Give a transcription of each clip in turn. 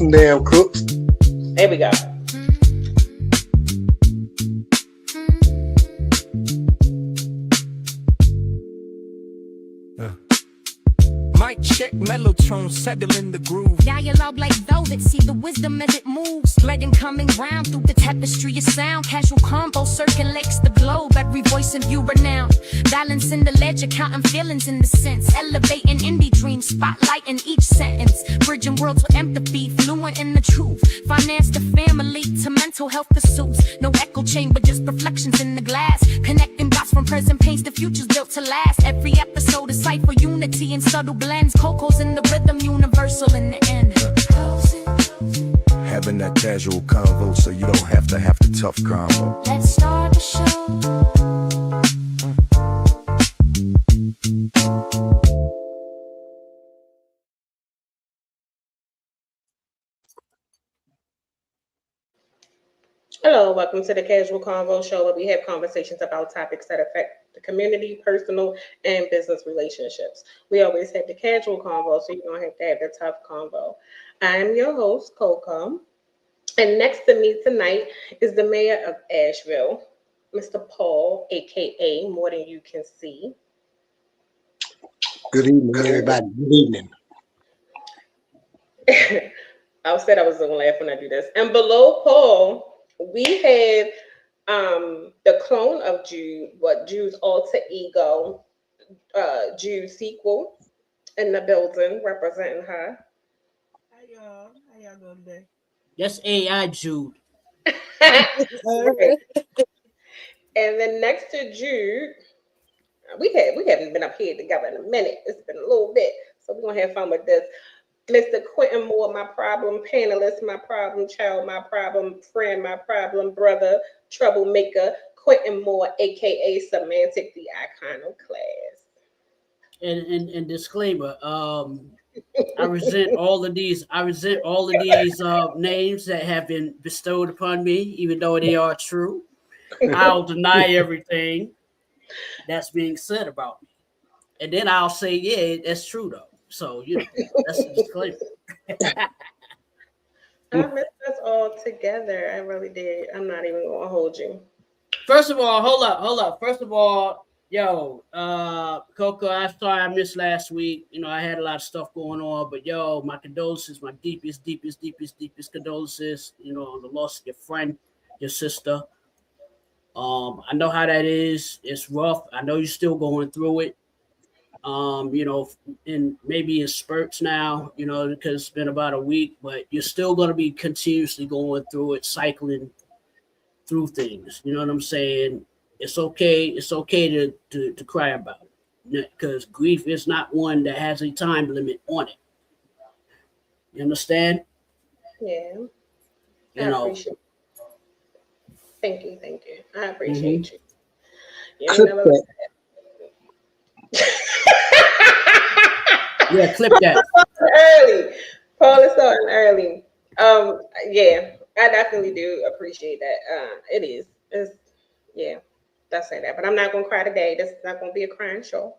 some damn crooks. There we go. Mic check, mellotron, settle in the groove. Dialogue like velvet, see the wisdom as it moves. Legend coming round through the tapestry of sound. Casual combo circulates the globe, every voice in view renowned. Balance in the ledger, counting feelings in the sense. Elevating indie dreams, spotlight in each sentence. Bridging worlds with empathy, fluent in the truth. Finance to family, to mental health pursuits. No echo chamber, just reflections in the glass. Connecting dots from present pains to futures built to last. Every episode is cipher unity and subtle blends. Coco's in the rhythm, universal in the end. Having that casual convo so you don't have to have the tough combo. Let's start the show. Hello, welcome to the Casual Convo Show, where we have conversations about topics that affect the community, personal, and business relationships. We always have the casual convo, so you don't have to have the tough convo. I am your host, Coco, and next to me tonight is the mayor of Asheville, Mr. Paul, aka More Than You Can See. Good evening, everybody. Good evening. I said I was gonna laugh when I do this. And below Paul, we have the clone of Jude, Jude's alter ego, Jude sequel in the building representing her. How y'all doing today? That's AI Jude. Right. And then next to Jude, we haven't been up here together in a minute. It's been a little bit, so we're gonna have fun with this. Mr. Quentin Moore, my problem panelist, my problem child, my problem friend, my problem brother, troublemaker, Quentin Moore, aka Semantic, the iconoclast. And disclaimer, I resent all of these names that have been bestowed upon me, even though they are true. I'll deny everything that's being said about me. And then I'll say, yeah, that's true though. So, that's a disclaimer. I missed us all together. I really did. I'm not even gonna hold you. First of all, hold up. First of all, Coco, I'm sorry I missed last week. I had a lot of stuff going on, but my condolences, my deepest condolences, on the loss of your friend, your sister. I know how that is. It's rough. I know you're still going through it. And maybe in spurts now, because it's been about a week, but you're still going to be continuously going through it, cycling through things. You know what I'm saying? It's okay. It's okay to cry about it, because grief is not one that has a time limit on it. You understand? Yeah. I appreciate it. Thank you. I appreciate you. You never Yeah, clip that. Early. Paul is starting early. Yeah, I definitely do appreciate that. It is. That's say that. But I'm not gonna cry today. This is not gonna be a crying show.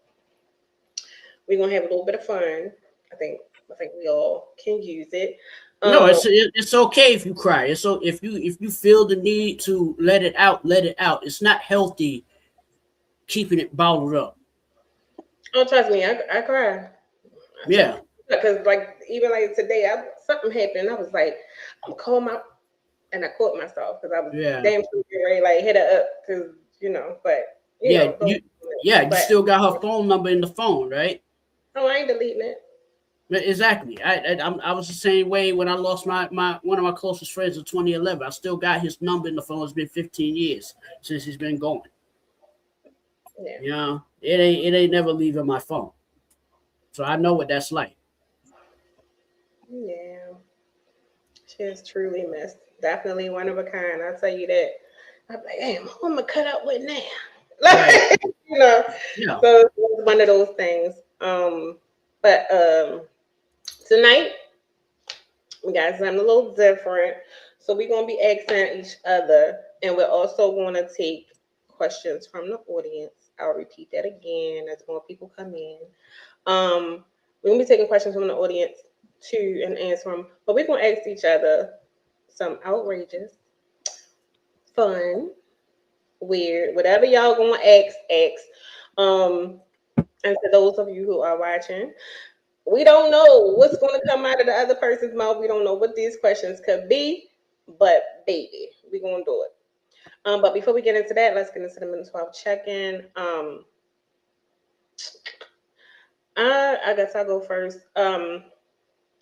We're gonna have a little bit of fun. I think we all can use it. No, it's okay if you cry. It's so if you feel the need to let it out, let it out. It's not healthy keeping it bottled up. Oh, trust me, I cry. Yeah. Because even today, something happened. I was like, I'm calling my, and I caught myself because I was damn sure ready hit her up because but you still got her phone number in the phone, right? Oh, I ain't deleting it. Exactly. I was the same way when I lost my one of my closest friends in 2011. I still got his number in the phone. It's been 15 years since he's been gone. Yeah. It ain't never leaving my phone. So I know what that's like. Yeah. She is truly missed. Definitely one of a kind. I'll tell you that. I'm like, damn, who am I cut up with now? Right. So it's one of those things. But tonight we got something a little different. So we're gonna be asking each other, and we're also gonna take questions from the audience. I'll repeat that again as more people come in. We're gonna be taking questions from the audience to and answer them. But we're gonna ask each other some outrageous, fun, weird, whatever y'all gonna ask. And to those of you who are watching, we don't know what's gonna come out of the other person's mouth. We don't know what these questions could be, but baby, we're gonna do it. But before we get into that, let's get into the minute 12 check-in. I guess I'll go first.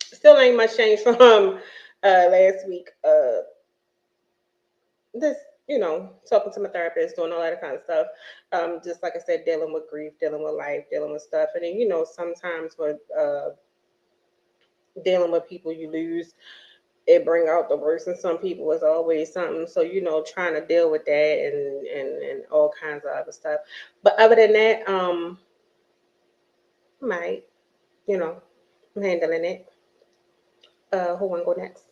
Still ain't much change from last week. This, talking to my therapist, doing all that kind of stuff. Just like I said, dealing with grief, dealing with life, dealing with stuff. And then, sometimes with dealing with people you lose, it bring out the worst in some people. Is always something. So, trying to deal with that and all kinds of other stuff. But other than that, I'm handling it. Who want to go next?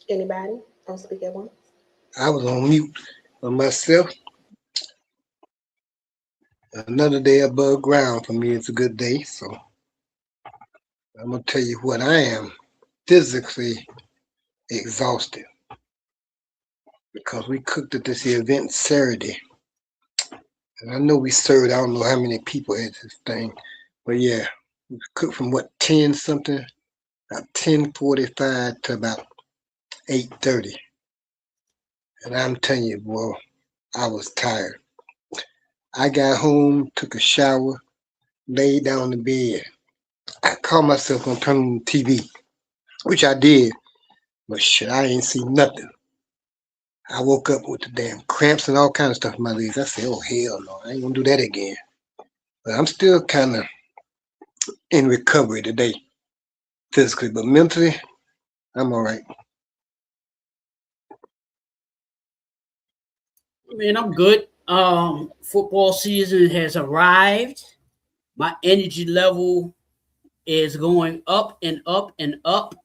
Anybody? Don't speak at once. I was on mute for myself. Another day above ground for me is a good day. So I'm going to tell you what I am physically exhausted because we cooked at this event Saturday. And I know we served, I don't know how many people at this thing, but yeah, we cooked from 10 something, about 10:45 to about 8:30. And I'm telling you, boy, I was tired. I got home, took a shower, laid down in bed. I called myself gonna turn on the TV, which I did, but shit, I ain't seen nothing. I woke up with the damn cramps and all kinds of stuff in my legs. I said, oh, hell no, I ain't gonna do that again. But I'm still kind of in recovery today, physically, but mentally, I'm all right. Man, I'm good. Football season has arrived. My energy level is going up and up and up.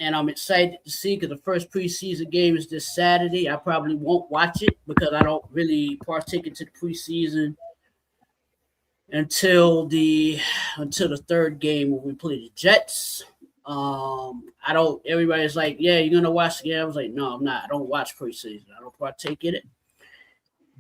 And I'm excited to see because the first preseason game is this Saturday. I probably won't watch it because I don't really partake into the preseason until the third game when we play the Jets. Everybody's like, yeah, you're gonna watch the game. I was like, no, I'm not. I don't watch preseason. I don't partake in it.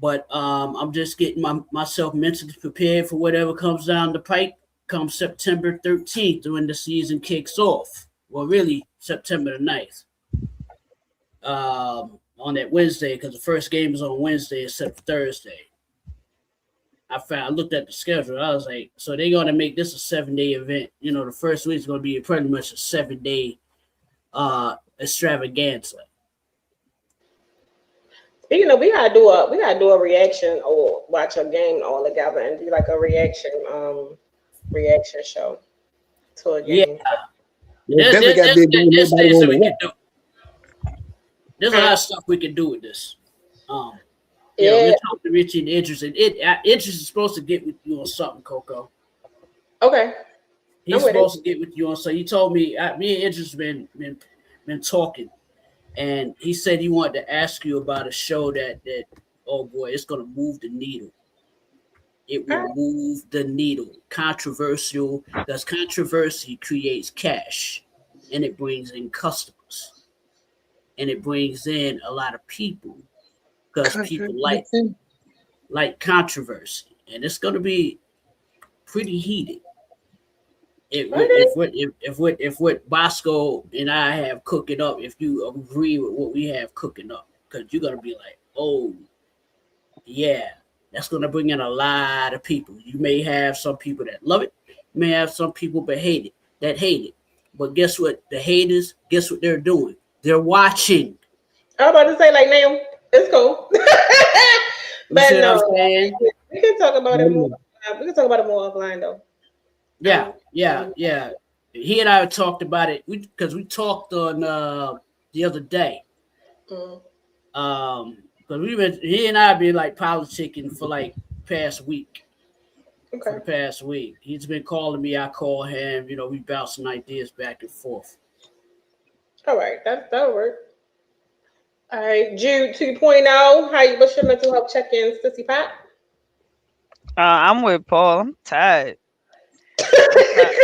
But I'm just getting myself mentally prepared for whatever comes down the pike come September 13th when the season kicks off. Well, really, September the 9th on that Wednesday, because the first game is on Wednesday instead of Thursday. I looked at the schedule. I was like, so they're going to make this a 7-day event. The first week is going to be pretty much a 7-day extravaganza. We gotta do a reaction or watch a game all together and do like a reaction show to a game. Yeah. There's a lot of stuff we can do with this. We're talking to Richie and Idris, and Idris is supposed to get with you on something, Coco. Okay. He's supposed to get with you on something. He told me, me and Idris been talking, and he said he wanted to ask you about a show that oh boy, it's gonna move the needle. It will move the needle. Controversial, because controversy creates cash, and it brings in customers, and it brings in a lot of people because people like controversy, and it's going to be pretty heated. If what Bosco and I have cooking up, if you agree with what we have cooking up, because you're going to be like, oh, yeah. That's going to bring in a lot of people. You may have some people that love it. You may have some people that hate it. But guess what? The haters, guess what they're doing? They're watching. I was about to say, like, now, it's cool. But no, we can talk about it more. We can talk about it more offline, though. Yeah. He and I talked about it because we talked on the other day. Because he and I have been like politicking for like past week. Okay. For the past week. He's been calling me, I call him, we bouncing ideas back and forth. All right, that'll work. All right, Jude 2.0. What's your mental health check-in, Sissy Pat? I'm with Paul. I'm tired.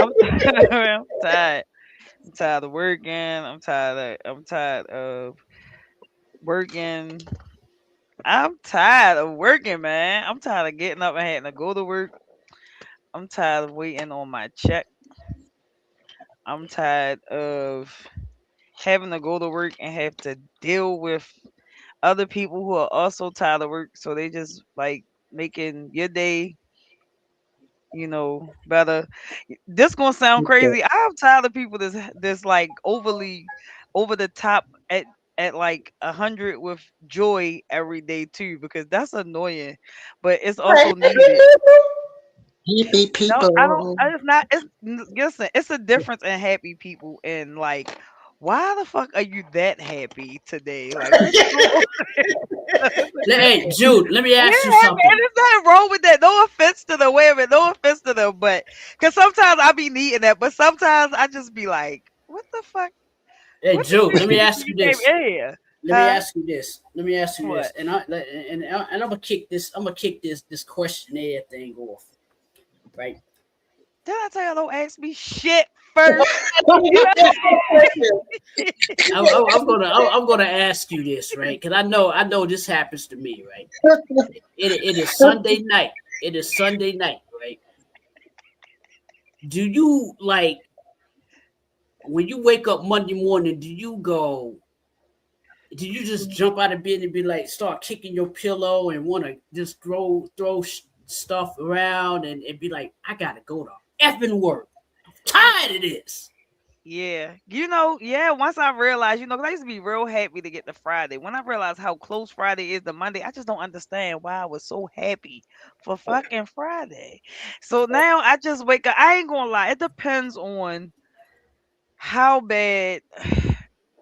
I'm tired. I'm tired of working. I'm tired of working. I'm tired of working, man. I'm tired of getting up and having to go to work. I'm tired of waiting on my check. I'm tired of having to go to work and have to deal with other people who are also tired of work. So they just like making your day, better. This gonna sound crazy. I'm tired of people that's like overly over the top at like 100 with joy every day too, because that's annoying, but it's Right. also needed. Happy No, I don't. people. I just not. Listen. It's a difference in happy people and like, why the fuck are you that happy today? Like, what's going on? Hey, Jude, let me Yeah, ask you and something. there's nothing wrong with that. No offense to the women. No offense to them, but because sometimes I be needing that, but sometimes I just be like, what the fuck? Hey, What did Jude, let me ask you you came this. in here? Let me Huh? ask you this. Let me ask you this. What? And I'm gonna kick this. I'm gonna kick this questionnaire thing off. Right. Did I tell you don't ask me shit first? I'm gonna ask you this, right? Because I know this happens to me, right? It is Sunday night. It is Sunday night, right? Do you like when you wake up Monday morning? Do you just jump out of bed and be like, start kicking your pillow and want to just throw stuff around and be like, I gotta go to effing work. I'm tired of this. Yeah, yeah. Once I realized, 'cause I used to be real happy to get to Friday. When I realized how close Friday is to Monday, I just don't understand why I was so happy for fucking Friday. So now I just wake up. I ain't gonna lie, it depends on how bad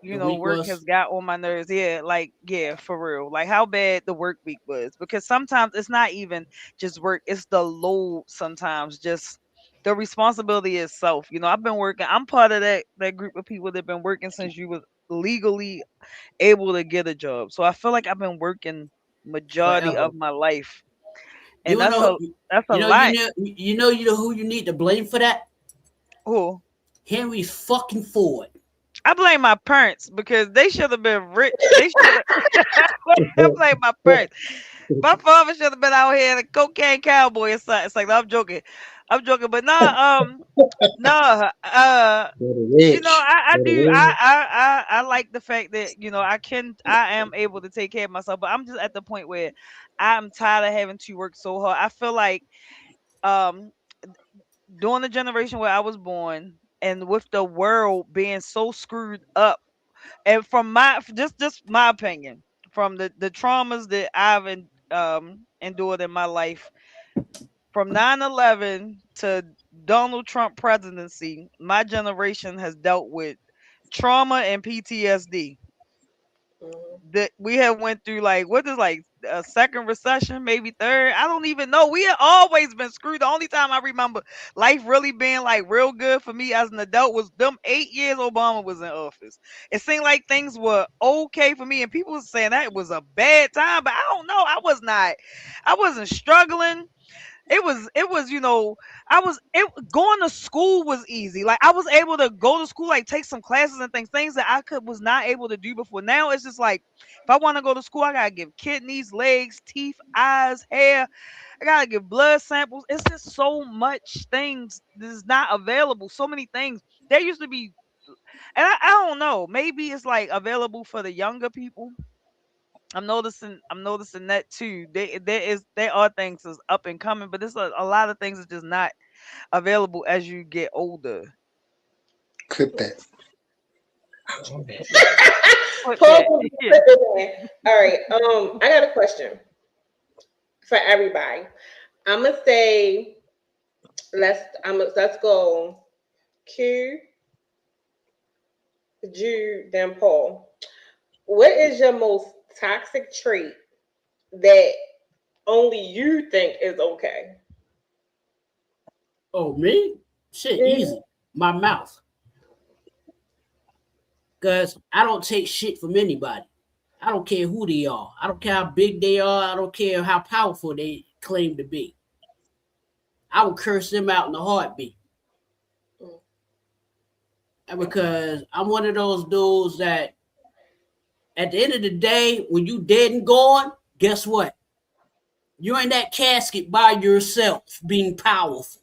The week work has was. got on my nerves. Yeah, like yeah, for real. Like how bad the work week was. Because sometimes it's not even just work, it's the load sometimes, just the responsibility itself. I've been working. I'm part of that group of people that been working since you was legally able to get a job. So I feel like I've been working majority Forever. of my life. And You know, that's a you know, you lot. know, you know who you need to blame for that? Oh, Henry fucking Ford. I blame my parents because they should have been rich. They should have. I blame my parents. My father should have been out here a cocaine cowboy or something. It's like, no, I'm joking. I'm joking, but nah, no, For the rich. I For the do. rich. I like the fact that I am able to take care of myself, but I'm just at the point where I'm tired of having to work so hard. I feel like um during the generation where I was born, and with the world being so screwed up, and from my just my opinion, from the traumas that I've endured in my life, from 9/11 to Donald Trump presidency, my generation has dealt with trauma and PTSD. That we have went through, like, what is, like, a second recession, maybe third. I don't even know. We have always been screwed. The only time I remember life really being like real good for me as an adult was them 8 years Obama was in office. It seemed like things were okay for me, and people were saying that it was a bad time, but I don't know. I wasn't struggling. It was going to school was easy. Like, I was able to go to school, like, take some classes and things that I could was not able to do before. Now it's just like, if I want to go to school, I gotta give kidneys, legs, teeth, eyes, hair. I gotta give blood samples. It's just so much things that is not available. So many things. There used to be, and I don't know, maybe it's like available for the younger people. I'm noticing that too. There are things that's up and coming, but there's a lot of things that's just not available as you get older. Clip that. Put Paul, that. put Yeah. it in. All right. I got a question for everybody. I'm gonna say let's go Q, Jude, then Paul. What is your most toxic trait that only you think is okay? Oh, me? Shit, Mhm. easy. My mouth. Because I don't take shit from anybody. I don't care who they are. I don't care how big they are. I don't care how powerful they claim to be. I will curse them out in a heartbeat. because I'm one of those dudes that at the end of the day, when you dead and gone, guess what? You're in that casket by yourself, being powerful.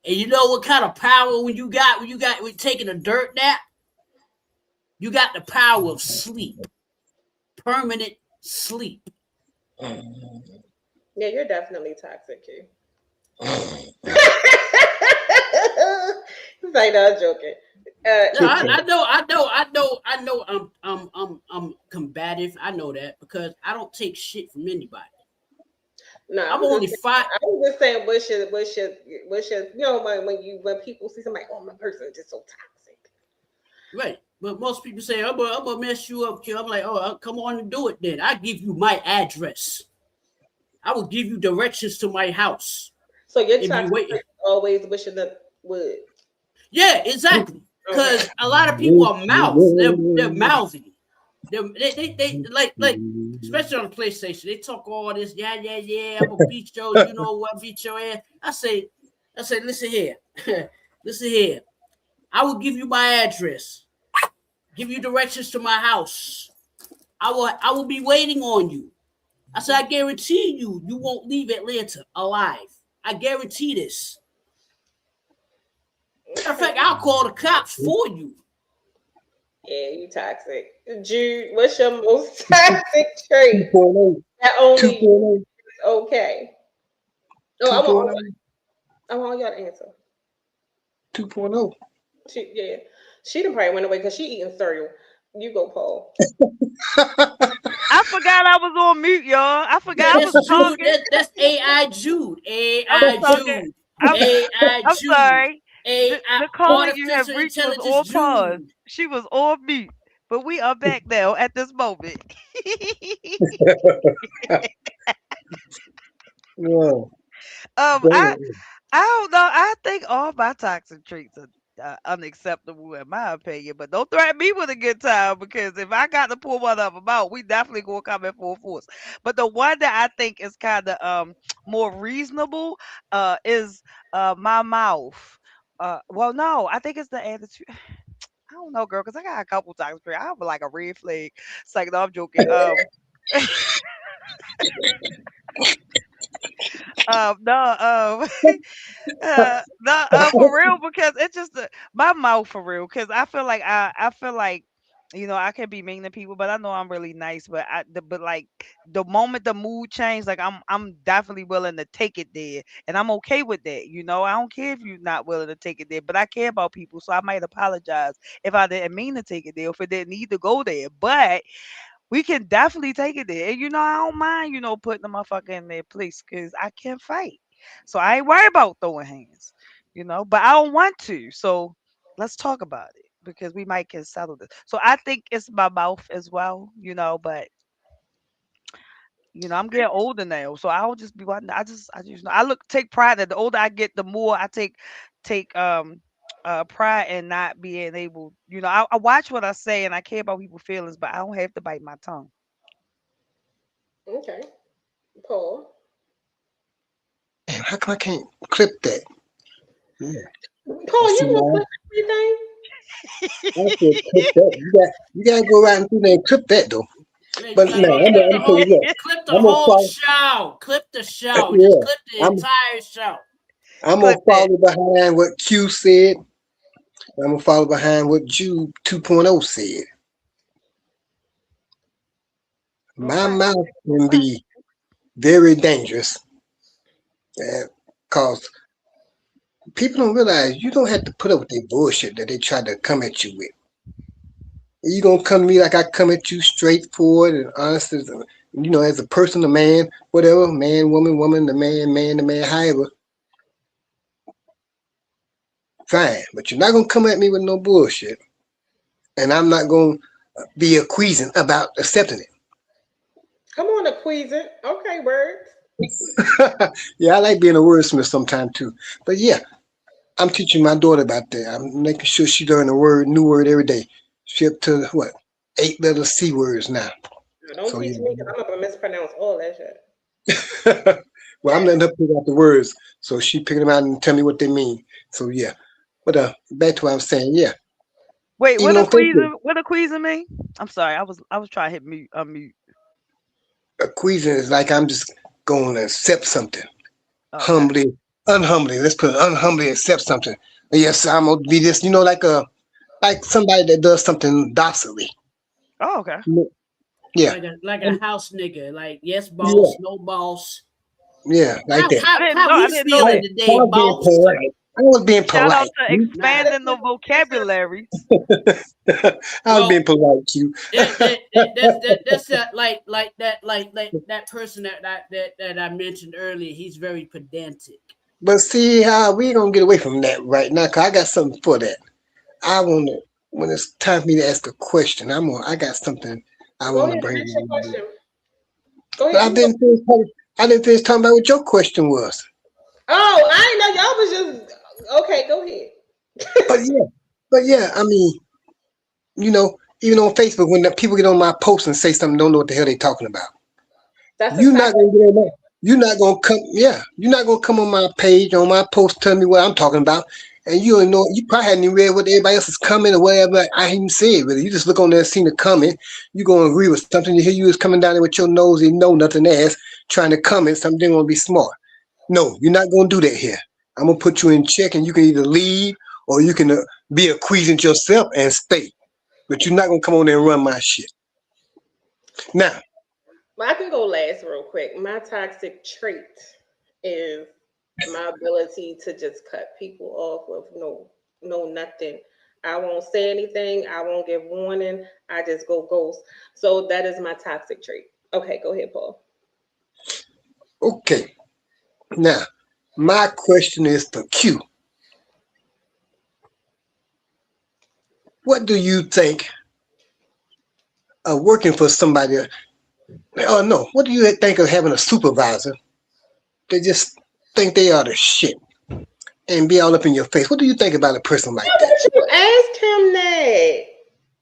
And you know what kind of power when you taking a dirt nap? You got the power of sleep, permanent sleep. Yeah, you're definitely toxic, Q. It's like, no, I'm joking. No, I know. I'm combative. I know that because I don't take shit from anybody. No, I'm only five. I was just saying, what's your, you know, when people see somebody, oh, my person is just so toxic. Right, but most people say, I'm gonna mess you up, kid. I'm like, oh, come on and do it then. I give you my address. I will give you directions to my house. So your toxic always wishing the wood. Yeah, exactly. Because a lot of people are mouths. They're mouthy. They like especially on the PlayStation. They talk all this. Yeah. I'm gonna beat you. You know what? Beat your ass. I say, listen here, listen here. I will give you my address. Give you directions to my house. I will be waiting on you. I said, I guarantee you won't leave Atlanta alive. I guarantee this. Matter of fact, I'll call the cops for you. Yeah, you toxic. Jude, what's your most toxic trait? 2.0. That only 2.0. is okay. No, I want y'all to answer. 2.0. She done probably went away because she eating cereal. You go, Paul. I forgot I was on mute, y'all. I forgot I was talking. That's AI Jude. I'm sorry. AI The caller you have reached was on pause. She was on mute, but we are back now at this moment. Yeah. I don't know. I think all my toxic traits are unacceptable in my opinion, but don't threaten me with a good time because if I got to pull one of them out, we definitely gonna come in full force. But the one that I think is kind of more reasonable is my mouth. Well, no, I think it's the attitude. I don't know, girl, because I got a couple toxic traits. I have like a red flag. It's like, no, I'm joking. No, for real, because it's just my mouth for real. Because I feel like I can be mean to people, but I know I'm really nice. But like the moment the mood changed, like I'm definitely willing to take it there, and I'm okay with that. I don't care if you're not willing to take it there, but I care about people, so I might apologize if I didn't mean to take it there, if it didn't need to go there, but we can definitely take it there. And I don't mind, putting the motherfucker in their place because I can fight. So I ain't worried about throwing hands, but I don't want to. So let's talk about it because we might can settle this. So I think it's my mouth as well, but I'm getting older now. So I don't just be wanting I take pride that the older I get, the more I take pride in not being able, I watch what I say and I care about people's feelings, but I don't have to bite my tongue. Okay. Paul. Man, how come I can't clip that? Yeah. Paul, you gonna clip everything? I said clip that. You gotta go right through there and clip that though. But no, I'm clip the whole show. Clip the show. Yeah, just clip the entire show. I'm gonna follow behind what Q said. I'm gonna follow behind what Jude 2.0 said. My mouth can be very dangerous because people don't realize you don't have to put up with their bullshit that they try to come at you with. You gonna come to me like I come at you straightforward and honest as as a person, a man, whatever, man, woman, the man, however. Fine, but you're not gonna come at me with no bullshit, and I'm not gonna be acquiescent about accepting it. Come on, acquiescent. Okay, words. Yeah, I like being a wordsmith sometimes too. But yeah, I'm teaching my daughter about that. I'm making sure she learn new word every day. She up to 8 letter C words now. Don't teach me because I'm gonna mispronounce all that shit. Well, I'm letting her pick out the words, so she picking them out and tell me what they mean. So yeah, But back to what I was saying, yeah. Wait, Even on Facebook, what a queasing mean? I'm sorry, I was trying to hit mute unmute. queasing is like I'm just going to accept something. Okay. Humbly, unhumbly. Let's put it, unhumbly accept something. Yes, I'm gonna be this. Like somebody that does something docilely. Oh, okay. Yeah, Like a house nigga. Like, yes, boss, Yeah. no boss. yeah, like that. How we didn't know feeling that. today, I was being boss? polite. I was being Shout out polite. to expanding the vocabulary. I was being polite, Q. That's that like that person that I mentioned earlier. He's very pedantic. But see how we gonna get away from that right now? Cause I got something for that. I wanna when it's time for me to ask a question. I got something I Go wanna ahead, bring. ask your question. Go But ahead. I didn't finish talking about what your question was. Oh, I didn't know y'all was just okay. Go ahead. But yeah, I mean, even on Facebook, when the people get on my post and say something, don't know what the hell they talking about. That's You're not gonna get on that. You're not gonna come. Yeah, you're not gonna come on my page on my post, tell me what I'm talking about, and you don't know. You probably hadn't even read what everybody else is comment or whatever. I even said really. You just look on there and see the comment. You gonna agree with something. You hear you is coming down there with your nosy know nothing ass trying to comment something. Gonna be smart. No, you're not gonna do that here. I'm gonna put you in check, and you can either leave or you can be a queasant yourself and stay. But you're not gonna come on there and run my shit. Now, I can go last real quick. My toxic trait is my ability to just cut people off with no nothing. I won't say anything. I won't give warning. I just go ghost. So that is my toxic trait. Okay, go ahead, Paul. okay. Now, my question is for Q. What do you think of working for somebody? Oh no, what do you think of having a supervisor that just think they are the shit and be all up in your face? What do you think about a person like Why that? would you ask him that?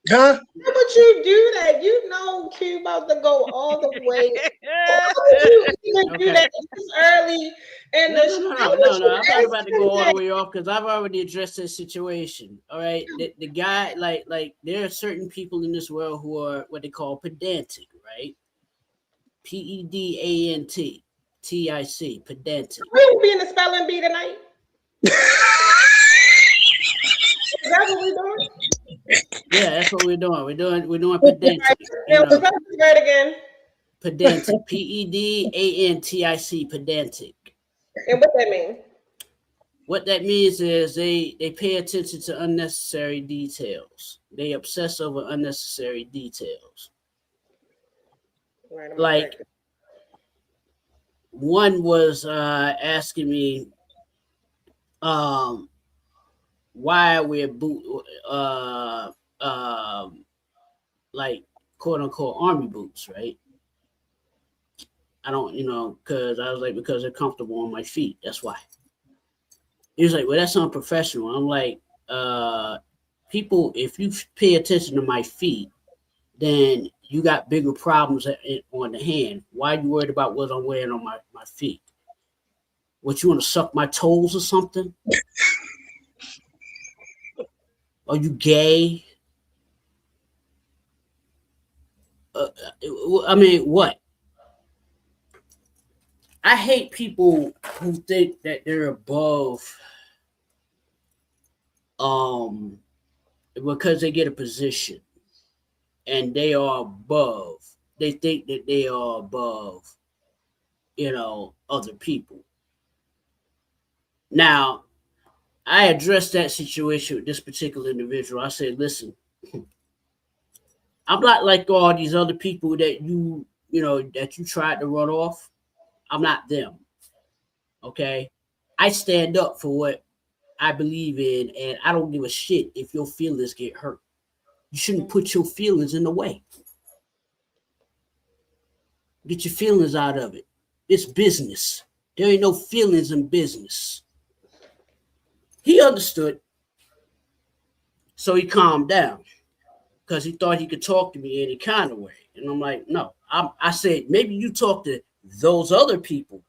Huh? Why would you do that? You know Q about to go all the way. Why would you even do that this early? And No. I'm not about to go all the way off because I've already addressed this situation. All right, the guy like there are certain people in this world who are what they call pedantic, right? PEDANTTIC, pedantic. We will be in the spelling bee tonight. Is that what we're doing? Yeah, that's what we're doing. We're doing pedantic. Now, the word again. Pedantic. PEDANTIC, pedantic. And what that mean? What that means is they pay attention to unnecessary details. They obsess over unnecessary details. Right, like one was asking me why we're like quote unquote army boots, right? I don't, because I was like, because they're comfortable on my feet. That's why. He was like, well, that's unprofessional. I'm like, people, if you pay attention to my feet, then you got bigger problems on the hand. Why are you worried about what I'm wearing on my feet? What, you want to suck my toes or something? Are you gay? I mean, what? I hate people who think that they're above because they get a position and they are above. They think that they are above, other people. Now, I addressed that situation with this particular individual. I said, listen, I'm not like all these other people that that you tried to run off. I'm not them. Okay? I stand up for what I believe in, and I don't give a shit if your feelings get hurt. You shouldn't put your feelings in the way. Get your feelings out of it. It's business. There ain't no feelings in business. He understood. So he calmed down because he thought he could talk to me any kind of way. And I'm like, no. I said, maybe you talk to those other people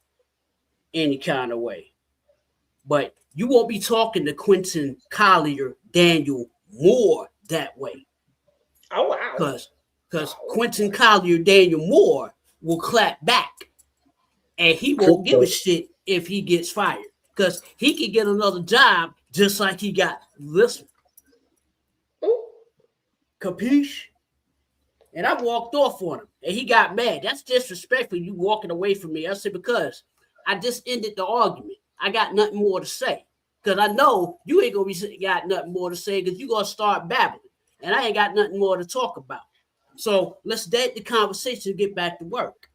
any kind of way. But you won't be talking to Quentin Collier, Daniel Moore that way. Oh wow. Because Quentin Collier, Daniel Moore will clap back, and he won't give a shit if he gets fired, because he can get another job just like he got this one. Capiche? And I walked off on him, and he got mad. That's disrespectful, you walking away from me. I said, because I just ended the argument. I got nothing more to say. Because I know you ain't going to be got nothing more to say, because you're going to start babbling. And I ain't got nothing more to talk about. So let's dead the conversation and get back to work.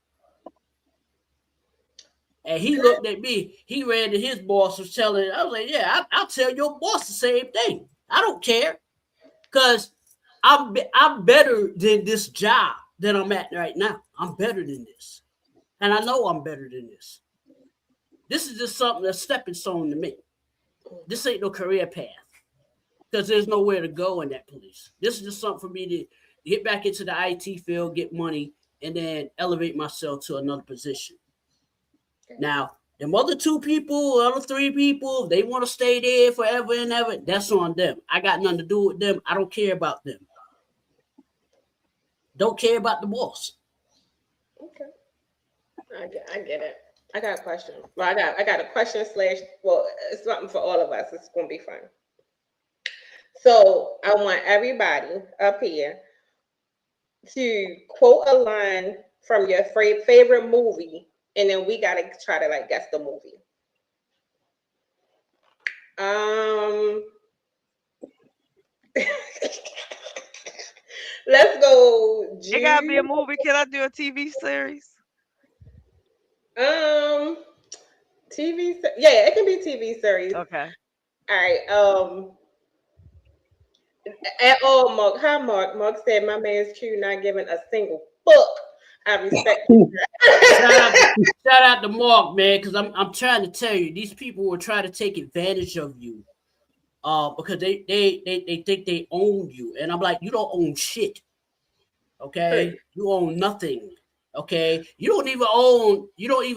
And he looked at me. He ran to his boss, was telling. I was like, yeah, I'll tell your boss the same thing. I don't care. Because I'm better than this job that I'm at right now. I'm better than this. And I know I'm better than this. This is just something that's stepping stone to me. This ain't no career path. Because there's nowhere to go in that place. This is just something for me to get back into the IT field, get money, and then elevate myself to another position. Now, them other 2 people, other 3 people, they want to stay there forever and ever. That's on them. I got nothing to do with them. I don't care about them. Don't care about the boss. Okay. I get it. I got a question. Well, I got a question / well, it's something for all of us. It's gonna be fun. So I want everybody up here to quote a line from your favorite movie, and then we gotta try to like guess the movie. Let's go. It gotta be a movie. Can I do a TV series? Yeah, it can be TV series. Okay. All right. At all, Mark. Hi, Mark. Mark said my man's Q not giving a single fuck. I respect you. Shout out to Mark, man, because I'm trying to tell you, these people will try to take advantage of you, because they think they own you, and I'm like, you don't own shit. Okay, you own nothing. Okay, you don't even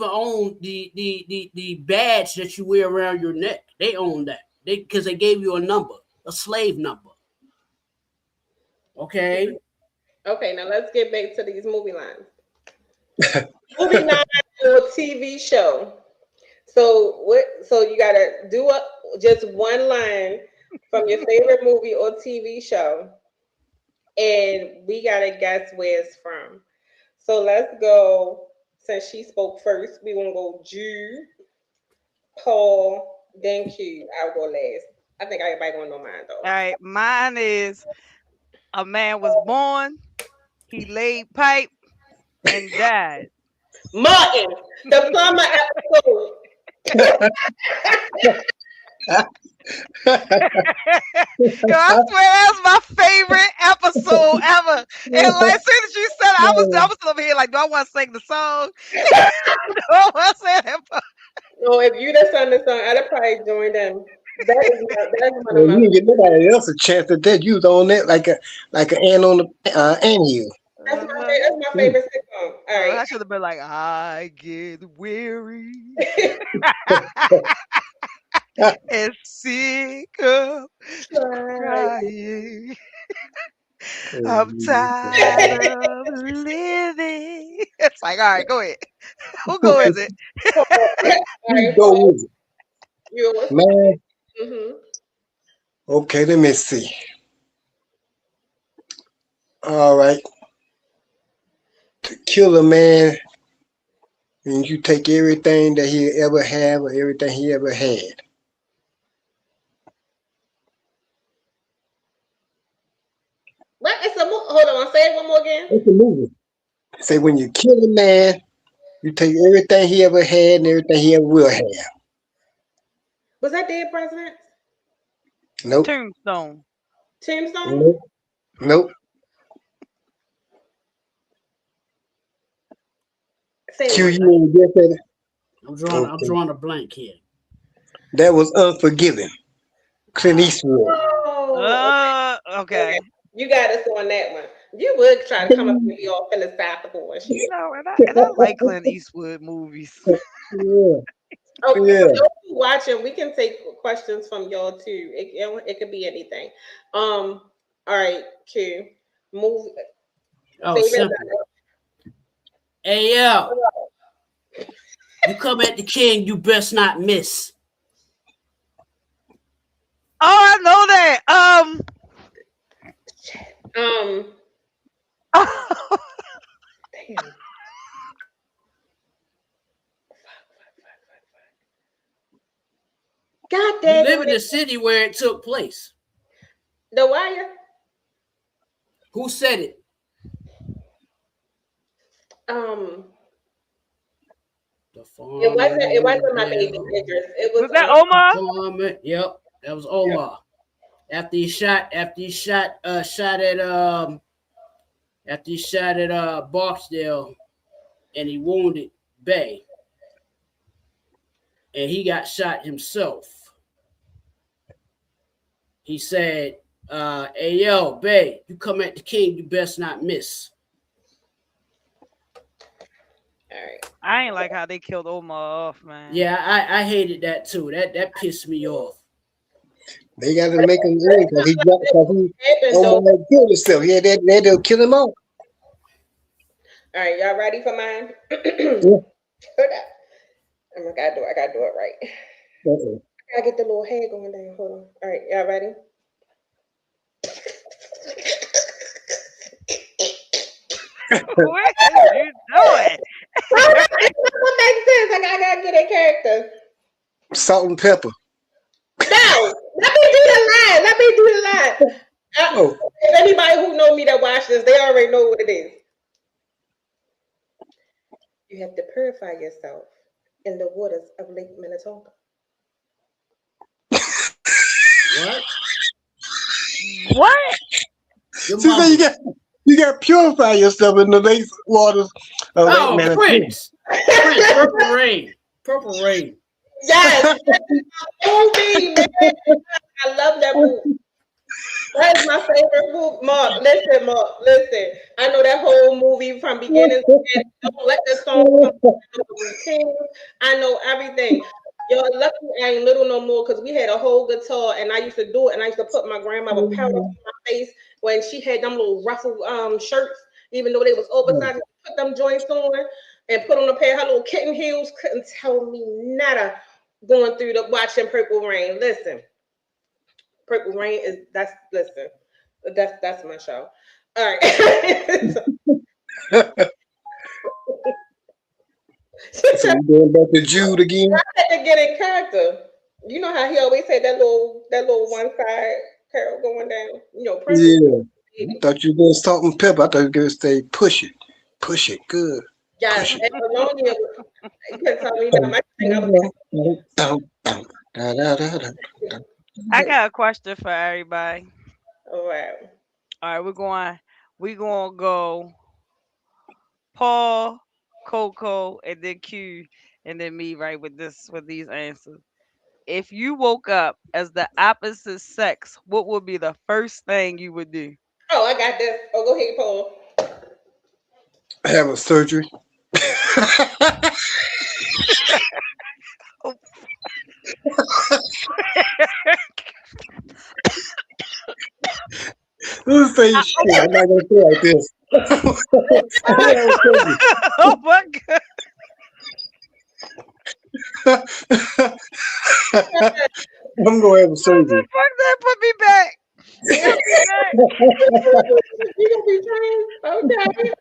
own the badge that you wear around your neck. They own that. Because they gave you a number, a slave number. Okay. Okay, now let's get back to these movie lines. Movie line or TV show. So you gotta do just one line from your favorite movie or TV show, and we gotta guess where it's from. So let's go. Since she spoke first, we gonna go Jude, Paul, then Q. I'll go last. I think everybody gonna know mine though. All right, mine is a man was born, he laid pipe and died. Martin, the plumber episode. Yo, I swear that's my favorite episode ever. And like, as soon as you said it, I was over here like, do I want to sing the song? Do I want to sing that part? No, if you just sung the song, I'd have probably joined them. That is one of my. You didn't give nobody else a chance at that. You was on that like an ant on the ant. That's my favorite sitcom. All right. I should have been like, I get weary and sick of crying. I'm tired of living. It's like, all right, go ahead. Who go is it? You go with it. Yours. Man. Mm-hmm. Okay, let me see. All right. To kill a man means you take everything that he ever had or everything he ever had. What? It's a movie. Hold on. Say it one more again. It's a movie. Say when you kill a man, you take everything he ever had and everything he ever will have. Was that Dead Presidents? Nope. Tombstone. Tombstone? Nope. Q, you ain't get that? I'm drawing a blank here. That was Unforgiven. Clint Eastwood. Oh, Okay. You got us on that one. You would try to come up with all philosophical and shit. You know, and I like Clint Eastwood movies. Yeah. Okay, Yeah. so watching, we can take questions from y'all too. It could be anything. All right, Q. Move. Oh, Favorite simple. Hey, yo. You come at the king, you best not miss. Oh, I know that. Damn. God You damn live in the it. city where it took place. The Wire. Who said it? The farmer. It wasn't my baby Idris. It was that Omar? Farmer. Yep, that was Omar. Yeah. After he shot at Barksdale, and he wounded Bay, and he got shot himself. He said, "Hey yo, Bay, you come at the king, you best not miss." all right. I ain't like how they killed Omar off, man. Yeah, I hated that too. That pissed me off. They got to make him drink because he dropped because he So, almost killed himself. Yeah, they they'll kill him off. all right, y'all ready for mine? Yeah. Hold up. I gotta do it right. Uh-oh. I gotta get the little hair going down. Hold on. All right, y'all ready? What are you doing? What makes sense? I gotta get a character. Salt and pepper. No, let me do the line. Oh. If anybody who know me that watch this, they already know what it is. You have to purify yourself in the waters of Lake Minnetonka. What? Your See, mama. you got to purify yourself in the lake waters of Lake Oh, Manatee. Prince, Purple Rain, Purple Rain. Yes, movie, man. I love that movie. That is my favorite movie. Mark, listen. I know that whole movie from beginning to end. Don't let the song come to routine. I know everything. Y'all lucky I ain't little no more because we had a whole guitar and I used to do it and I used to put my grandmother powder on my face when she had them little ruffled shirts, even though they was oversized. Put them joints on and put on a pair of her little kitten heels. Couldn't tell me nada going through the watching Purple Rain. Listen. Purple Rain is that's my show. All right. So you going back to Jude again? I had to get in character. You know how he always had that little one side curl going down. You know, Prince. Yeah. I thought you were going salt and pepper. I thought you were going to say push it, good. Yeah, Push it. Apollonia. You couldn't tell me that. My thing, I was I got a question for everybody. all right. All right, we're going to go Paul, Coco, and then Q, and then me, right, with these answers. If you woke up as the opposite sex, what would be the first thing you would do? Oh, I got this. Oh, go ahead, Paul. Have a surgery. Let's say shit. I'm not gonna say like this. Oh my god! I'm gonna have a surgery. Fuck that! Put me back. You gonna be trained? Okay.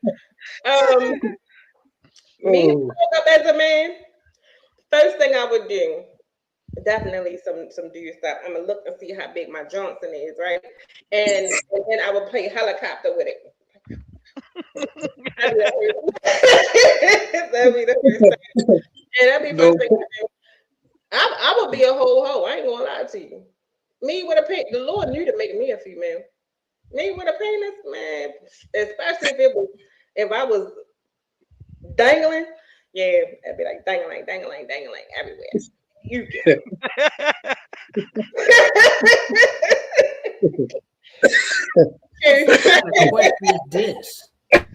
Me woke up as a man. First thing I would do, definitely some dude stuff. I'm gonna look and see how big my Johnson is, right? And then I would play helicopter with it. That'd be the first thing. And that'd be the first thing to do. I would be a whole hoe. I ain't gonna lie to you. Me with a penis, the Lord knew to make me a female. Me with a penis, man. Especially if I was dangling, yeah, I'd be like dangling everywhere. You get What is this? What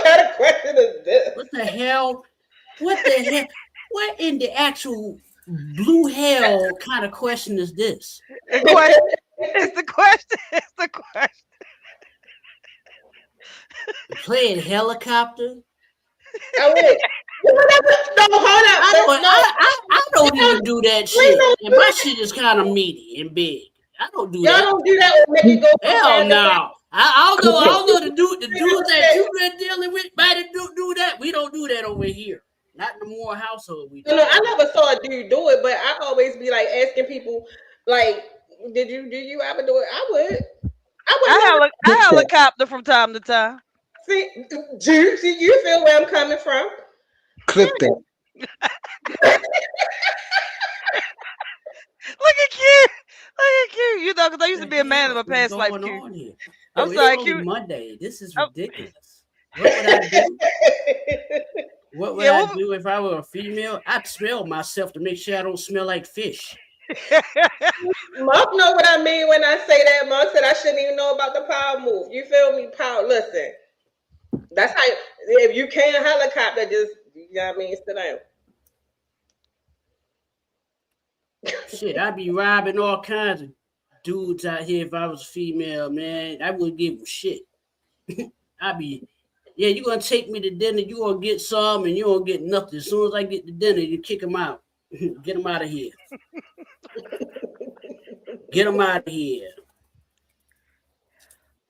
kind of question is this? What the hell? What the hell? What in the actual blue hell kind of question is this? It's the question. It's the question. It's the question. Playing helicopter? I would. No, hold up. I don't even do that shit. And my shit is kind of meaty and big. I don't do Y'all that. don't do that. Make it go. Hell no. I don't know the dude that you've been dealing with might do that. We don't do that over here. Not in the Moore household. We do. No, I never saw a dude do it, but I always be like asking people, like, do you ever do it? I would. I helicopter from time to time. See, Jude, you feel where I'm coming from? Clip that. Look at Q. Look at Q. You know, because I used to be a man in my past life, Q. I'm sorry, Q. Monday. This is ridiculous. What would I do? What would I do if I were a female? I'd smell myself to make sure I don't smell like fish. Mark know what I mean when I say that. Mark said I shouldn't even know about the power move. You feel me? Power. Listen, that's how. If you can't helicopter, just you know what I mean. Sit down. Shit, I'd be robbing all kinds of dudes out here if I was a female, man. I wouldn't give them shit. I'd be, yeah, you're going to take me to dinner, you're going to get some, and you don't get nothing. As soon as I get to dinner, you kick them out. Get them out of here. Get them out of here.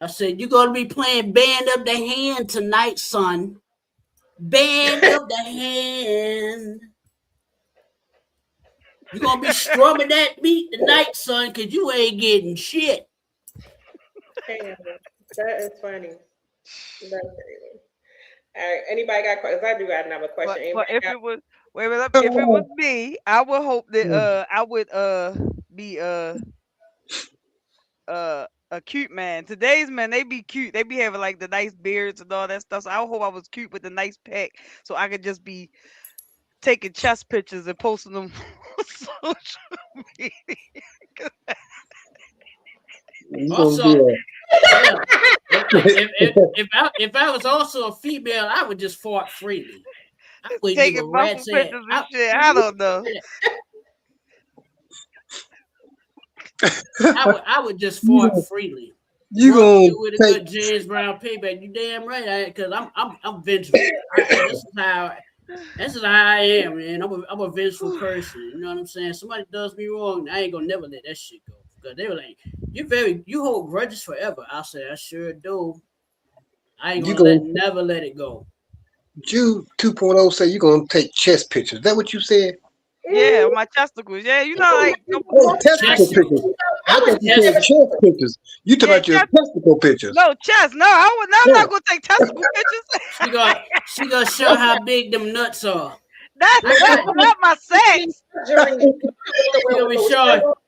I said, you're going to be playing Band of the Hand tonight, son. Band of the Hand. You're going to be strumming that beat tonight, son, because you ain't getting shit. Damn, that is funny. That's crazy. All right, anybody got questions? I do got another question. But if it was me, I would hope that I would be a cute man. Today's men, they be cute. They be having like the nice beards and all that stuff. So I would hope I was cute with the nice pack, so I could just be taking chest pictures and posting them on social media. Also, if I was also a female, I would just fart freely. I would taking muscle pictures and shit. I don't know. I would just fart freely. You gonna with a good James Brown payback? You damn right, because I'm vengeful. This is how I am, man. I'm a vengeful person. You know what I'm saying? Somebody does me wrong, I ain't gonna never let that shit go. Because they were like, you hold grudges forever. I said, I sure do. I ain't gonna never let it go. Jude 2.0 say you're gonna take chest pictures. Is that what you said? Yeah, my testicles. Yeah, you know, like testicle pictures. I thought you said chest pictures. You talking about your testicle pictures? No, chest. No, I'm not gonna take testicle pictures. She gonna show how big them nuts are. That's not my sex.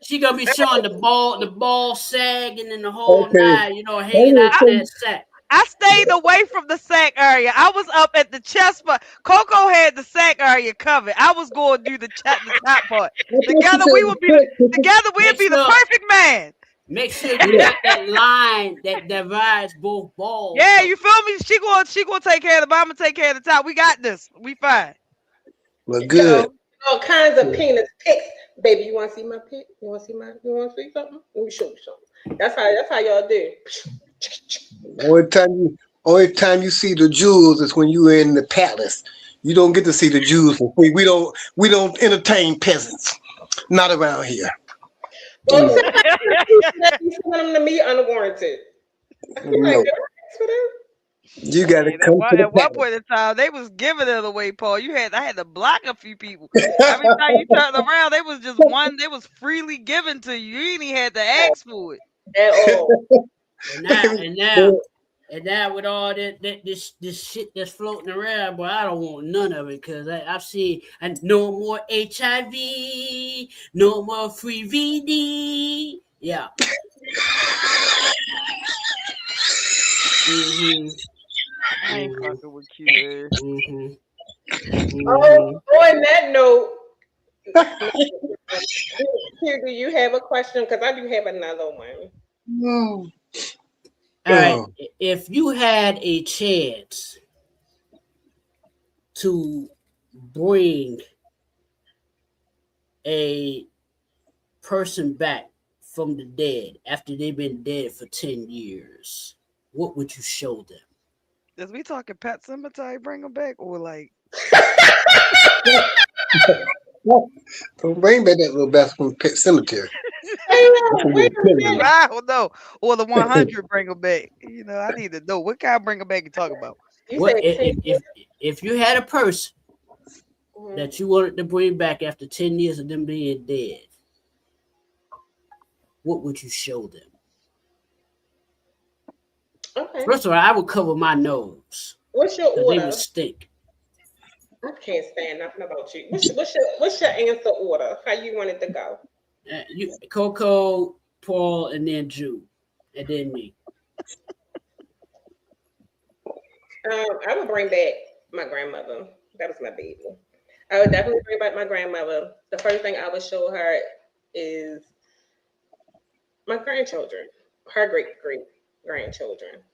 She gonna be showing the ball sagging and the whole nine, hanging out that sack. I stayed away from the sack area. I was up at the chest part. Coco had the sack area covered. I was going to do the top part. Together we'd be the perfect man. Make sure you got that line that divides both balls. Yeah, you feel me? She gonna take care of the bottom and take care of the top. We got this. We fine. Well, good. All kinds of penis pics. Baby, you want to see my pic? You want to see something? Let me show you something. That's how y'all do. Only time you see the jewels is when you're in the palace. You don't get to see the jewels for free. We don't entertain peasants. Not around here. Well, you send them to me unwarranted. No. You got to come to the at one point in time, they was giving it away, Paul. I had to block a few people. Every time you turned around, they was just one. They was freely given to you. You ain't even had to ask for it at all. And now with all this shit that's floating around, boy, I don't want none of it because I've seen no more HIV, no more free VD. Yeah. Mm-hmm. I ain't fucking with you. Mm-hmm. On that note, do you have a question? Because I do have another one. No. All right. If you had a chance to bring a person back from the dead after they've been dead for 10 years, what would you show them? Is we talking Pet Cemetery bring them back or like Don't bring back that little bastard from Pet Cemetery. I don't know, or the 100 bring them back? You know, I need to know what kind of bring them back you talk about. You What said 10 if you had a person Mhm. that you wanted to bring back after 10 years of them being dead, what would you show them? Okay. First of all, I would cover my nose What's your 'cause they order? would stink. I can't stand nothing about you. What's your answer order? How you want it to go? You, Coco, Paul, and then Jude, and then me. I would bring back my grandmother. That was my baby. I would definitely bring back my grandmother. The first thing I would show her is my grandchildren, her great grandchildren.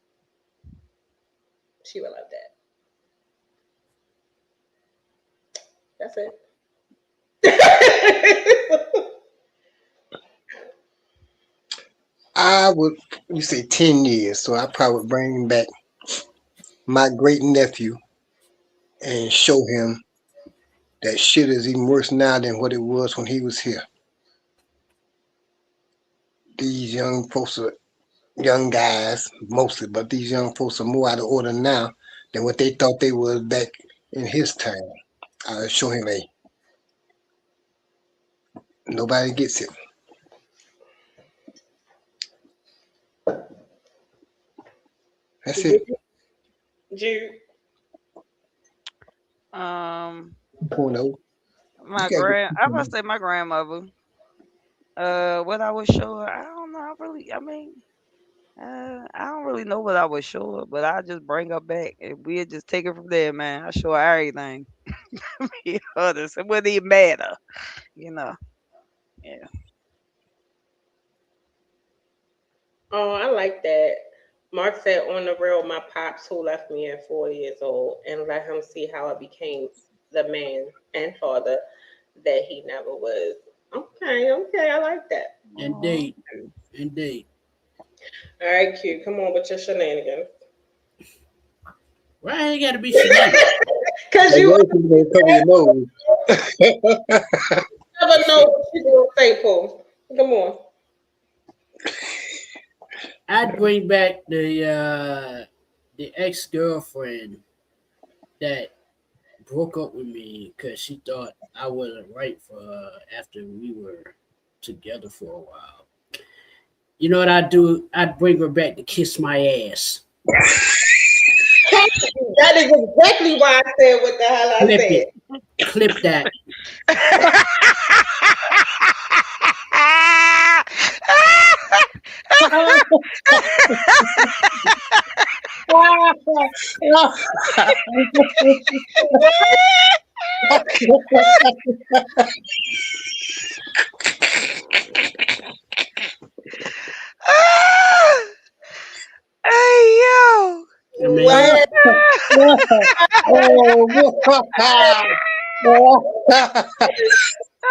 She would love that. That's it. I would, you say 10 years, so I probably would bring back my great nephew and show him that shit is even worse now than what it was when he was here. These young folks are young guys mostly, but these young folks are more out of order now than what they thought they was back in his time. I'll show him nobody gets it. That's it. Jude. Porno. My You gotta I must say my grandmother. What I would show her, I don't know. I don't really know what I would show her, but I just bring her back and we'll just take it from there, man. I show her everything. To be honest, it wouldn't even matter, you know. Yeah. Oh, I like that. Mark said on the real, my pops who left me at 4 years old, and let him see how I became the man and father that he never was. Okay, I like that. Indeed. All right, Q, come on with your shenanigans. Why ain't got to be shenanigans? Because you cover your nose. never know what you're going to say, Paul. Come on. I'd bring back the ex-girlfriend that broke up with me because she thought I wasn't right for her after we were together for a while. You know what I'd do? I'd bring her back to kiss my ass. That is exactly why I said what the hell I Clip said. it. Clip that. Hey yo. I mean, What?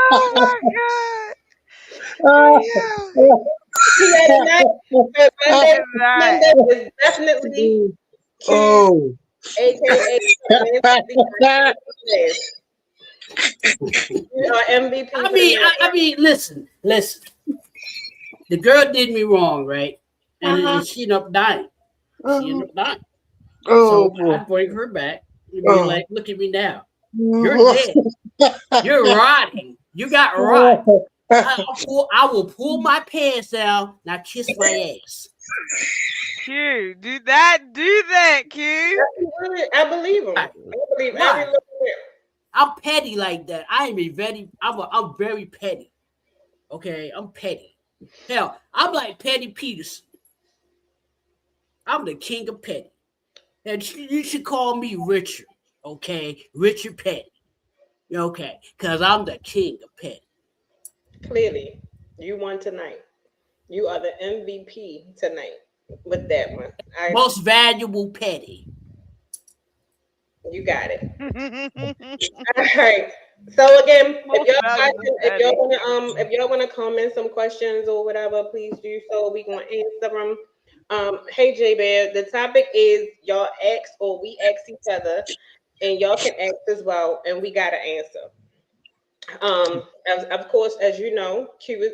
Oh my god. Yo. Monday is definitely Oh. AKA MVP. I mean, listen. The girl did me wrong, right? And she ended up dying. Oh, So I bring her back and be like, look at me now. You're dead. You're rotting. You got rot. I will pull my pants down. Now kiss my ass. Q, do that, Q. I believe him. I believe Why? every little bit. I'm petty like that. I'm very petty. Okay, I'm petty. Hell, I'm like Petty Peterson. I'm the king of petty. And you should call me Richard. Okay, Richard Petty. Okay, because I'm the king of petty. Clearly, you won tonight. You are the MVP tonight with that one. Most valuable petty. You got it. All right. So again, Most valuable if y'all wanna comment some questions or whatever, please do so. We gonna answer them. Hey J Bear, the topic is y'all ask or we ask each other, and y'all can ask as well, and we gotta answer. Of course, as you know, Q was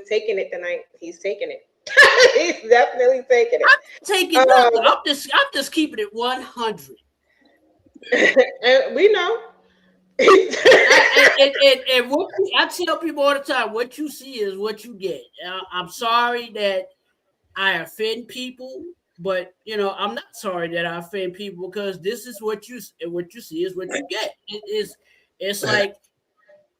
taking it tonight. He's taking it. He's definitely taking it. Taking nothing. I'm just keeping it 100. And we know. And what I tell people all the time, what you see is what you get. I'm sorry that I offend people, but I'm not sorry that I offend people because this is what you see is what you get. It's like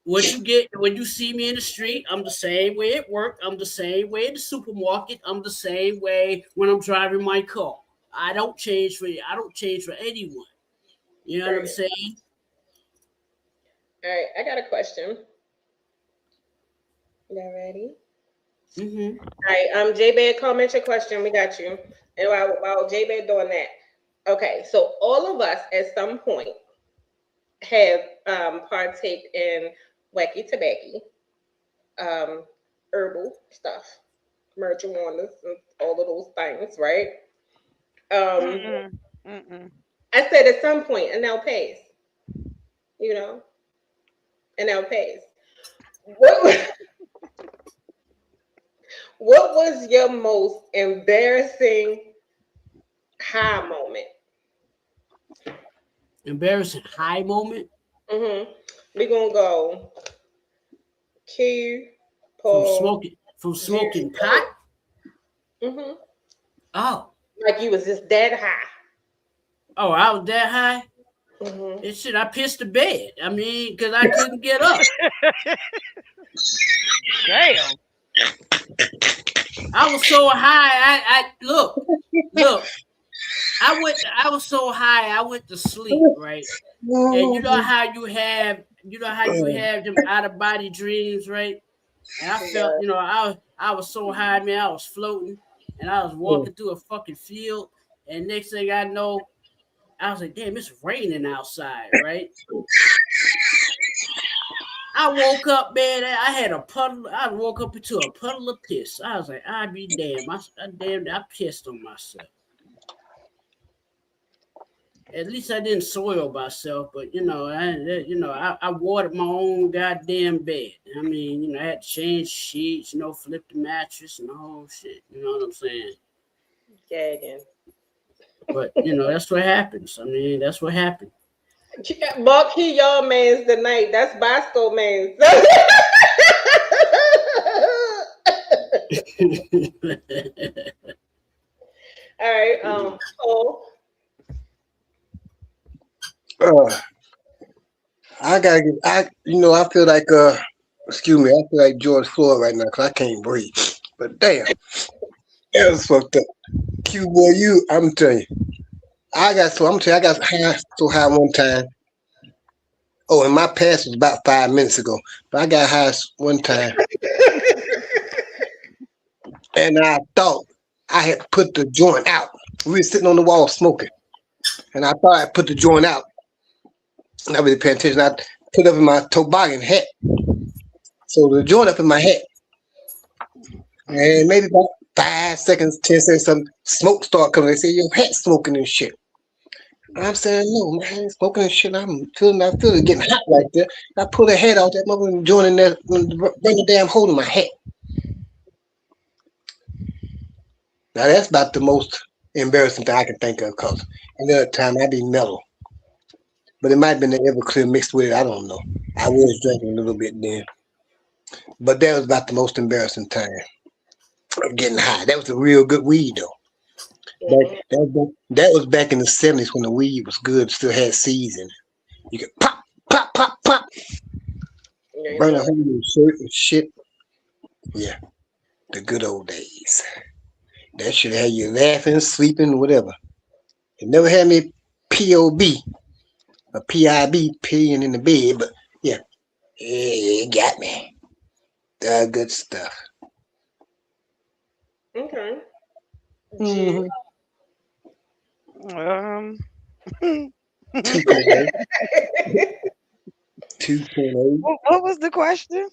what you get when you see me in the street. I'm the same way at work. I'm the same way in the supermarket. I'm the same way when I'm driving my car. I don't change for you. I don't change for anyone. You know what I'm saying? All right, I got a question. Y'all ready? Mm-hmm. All right, J-Bed, comment your question. We got you. And while J-Bed doing that, okay, so all of us at some point have partake in wacky tobacco, herbal stuff, marijuana, and all of those things, right? I said at some point, and now pays, and now pays. What was your most embarrassing high moment? Embarrassing high moment? Mm-hmm. We're gonna go Q, Paul. From smoking pot? Mm-hmm. Oh. Like you was just that high. Oh, I was that high? Mm-hmm. And shit, I pissed the bed. I mean, because I couldn't get up. Damn. I was so high. I look. I was so high. I went to sleep, right? And you know how you have them out of body dreams, right? And I felt, I was so high, man. I was floating, and I was walking through a fucking field. And next thing I know, I was like, damn, it's raining outside, right? I woke up, man. I had a puddle. I woke up into a puddle of piss. I was like, I'd be damned. I pissed on myself. At least I didn't soil myself, but I watered my own goddamn bed. I mean, I had to change sheets, flip the mattress and the whole shit. You know what I'm saying? Gagging. But that's what happens. I mean, that's what happened. Buck, he y'all man's the night. That's Bosco man's. All right, Paul. I feel like excuse me, I feel like George Floyd right now because I can't breathe. But damn, that was fucked up. Q boy, I'm telling you, I got high so high one time. Oh, and my pass was about 5 minutes ago, but I got high one time, and I thought I had put the joint out. We were sitting on the wall smoking, and I thought I put the joint out. Not really paying attention. I put up in my toboggan hat. So the joint up in my hat. And maybe about 5 seconds, 10 seconds, some smoke start coming. They say, your hat smoking and shit. And I'm saying, no, man, smoking and shit. I feel it getting hot like that. I pull the hat out, that motherfucking joint in there, bring the damn hole in my hat. Now that's about the most embarrassing thing I can think of, because another time I'd be mellow. But it might have been the Everclear mixed with it. I don't know. I was drinking a little bit then. But that was about the most embarrassing time of getting high. That was a real good weed, though. That was back in the 70s when the weed was good, still had seeds in it. You could pop, pop, pop, pop. Burn a hole in your shirt and shit. Yeah, the good old days. That should have you laughing, sleeping, whatever. It never had me POB. A PIB peeing in the bed, but yeah, it got me. The good stuff. Okay. Mm-hmm. 2:28. What was the question?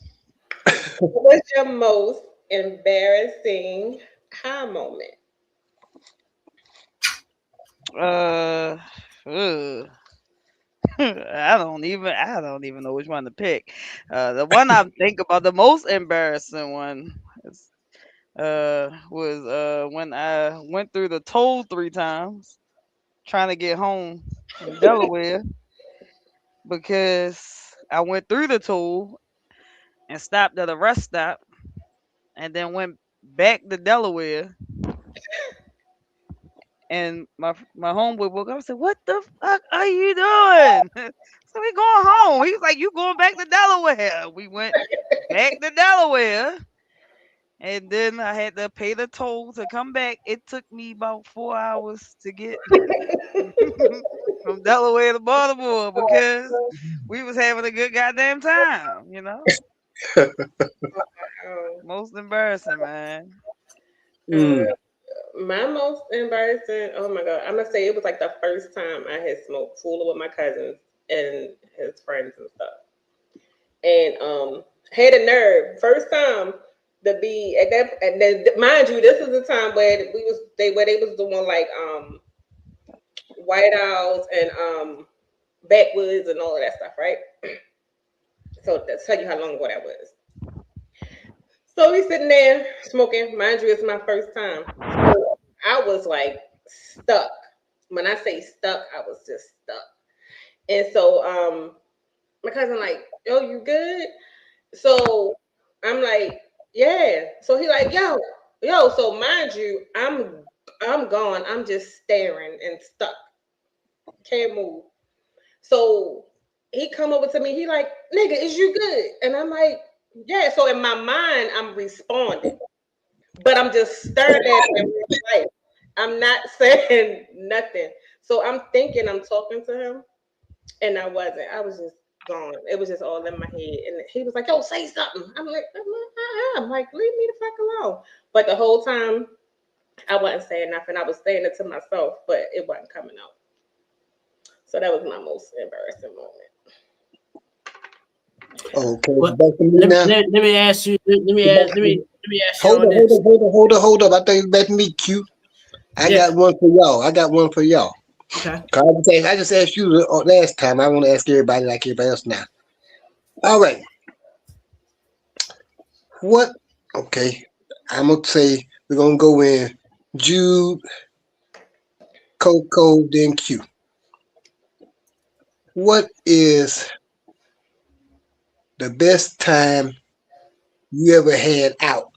What's your most embarrassing high moment? Uh, ugh. I don't even know which one to pick. The one I think about, the most embarrassing one is, was when I went through the toll 3 times trying to get home from Delaware because I went through the toll and stopped at a rest stop and then went back to Delaware. And my homeboy woke up and said, "What the fuck are you doing?" So we going home. He was like, "You going back to Delaware?" We went back to Delaware, and then I had to pay the toll to come back. It took me about 4 hours to get from Delaware to Baltimore because we was having a good goddamn time. Um, Most embarrassing, man. uh, Mm. my most embarrassing, oh my God, I'm gonna say it was like the first time I had smoked fooling with my cousins and his friends and stuff. And had a nerve. First time to be at that, and then mind you, this is the time where they was doing like White House and backwoods and all of that stuff, right? So that's tell you how long ago that was. So we sitting there smoking. Mind you, it's my first time. So I was like stuck. When I say stuck, I was just stuck. And so my cousin like, yo, you good? So I'm like, yeah. So he like, yo. So mind you, I'm gone. I'm just staring and stuck. Can't move. So he come over to me. He like, nigga, is you good? And I'm like, yeah. So in my mind, I'm responding, but I'm just staring at him. Like, I'm not saying nothing. So I'm thinking I'm talking to him, and I wasn't. I was just gone. It was just all in my head. And he was like, yo, say something. I'm like, leave me the fuck alone. But the whole time I wasn't saying nothing. I was saying it to myself, but it wasn't coming out. So that was my most embarrassing moment. Okay, Well, back to me let, now. let, let me ask you. Let me ask you Hold on up, hold this. up, hold up, hold up, hold up. I think it's back to me, Q. I Yeah. got one for y'all. I got one for y'all. Okay. 'Cause I just asked you last time. I want to ask everybody like everybody else now. All right. What? Okay. I'm gonna say we're gonna go in Jude, Coco, then Q. What is the best time you ever had out?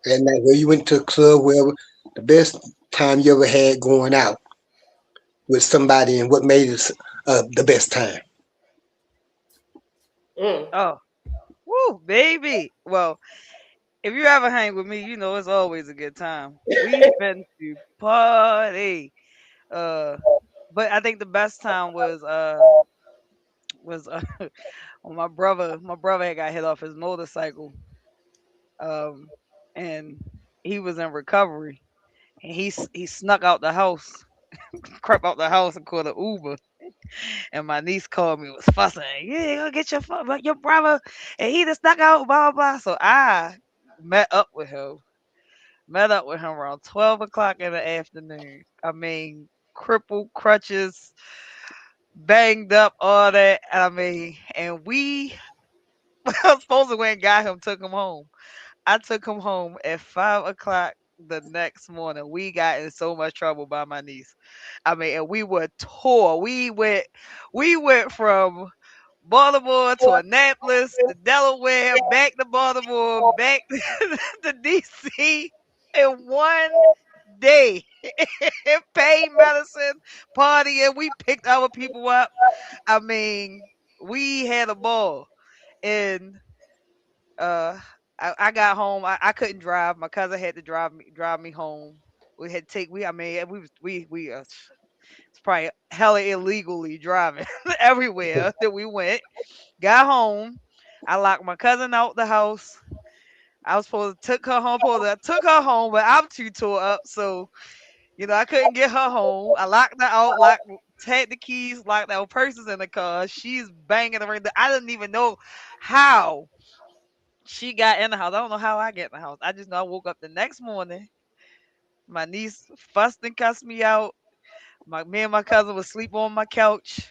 And like where you went to a club, wherever, the best time you ever had going out with somebody, and what made it the best time? Mm. Oh, woo, baby. Well, if you ever hang with me, you know it's always a good time. We've been to party. Uh, but I think the best time was when my brother had got hit off his motorcycle. Um, and he was in recovery, and he snuck out the house, crept out the house and called an Uber. And my niece called me, was fussing. You ain't gonna get your brother, and he just snuck out, blah blah. So I met up with him met up with him around 12 o'clock in the afternoon. I mean, crippled, crutches, banged up, all that. I mean, and we I was supposed to went and got him, took him home. I took him home at 5 o'clock the next morning. We got in so much trouble by my niece. I mean, and we were tore. We went from Baltimore to Annapolis to Delaware, back to Baltimore, back to DC in one day. Pain medicine, party, and we picked our people up. I mean, we had a ball. And uh I got home. I couldn't drive. My cousin had to drive me home. We had to take we I mean we it's probably hella illegally driving everywhere that we went. Got home. I locked my cousin out the house. I was supposed to took her home, but I'm too tore up, so I couldn't get her home. I locked her out, had the keys, locked our purses in the car. She's banging around. I didn't even know how she got in the house. I don't know how I get in the house. I just know I woke up the next morning. My niece fussed and cussed me out. Me and my cousin was sleep on my couch.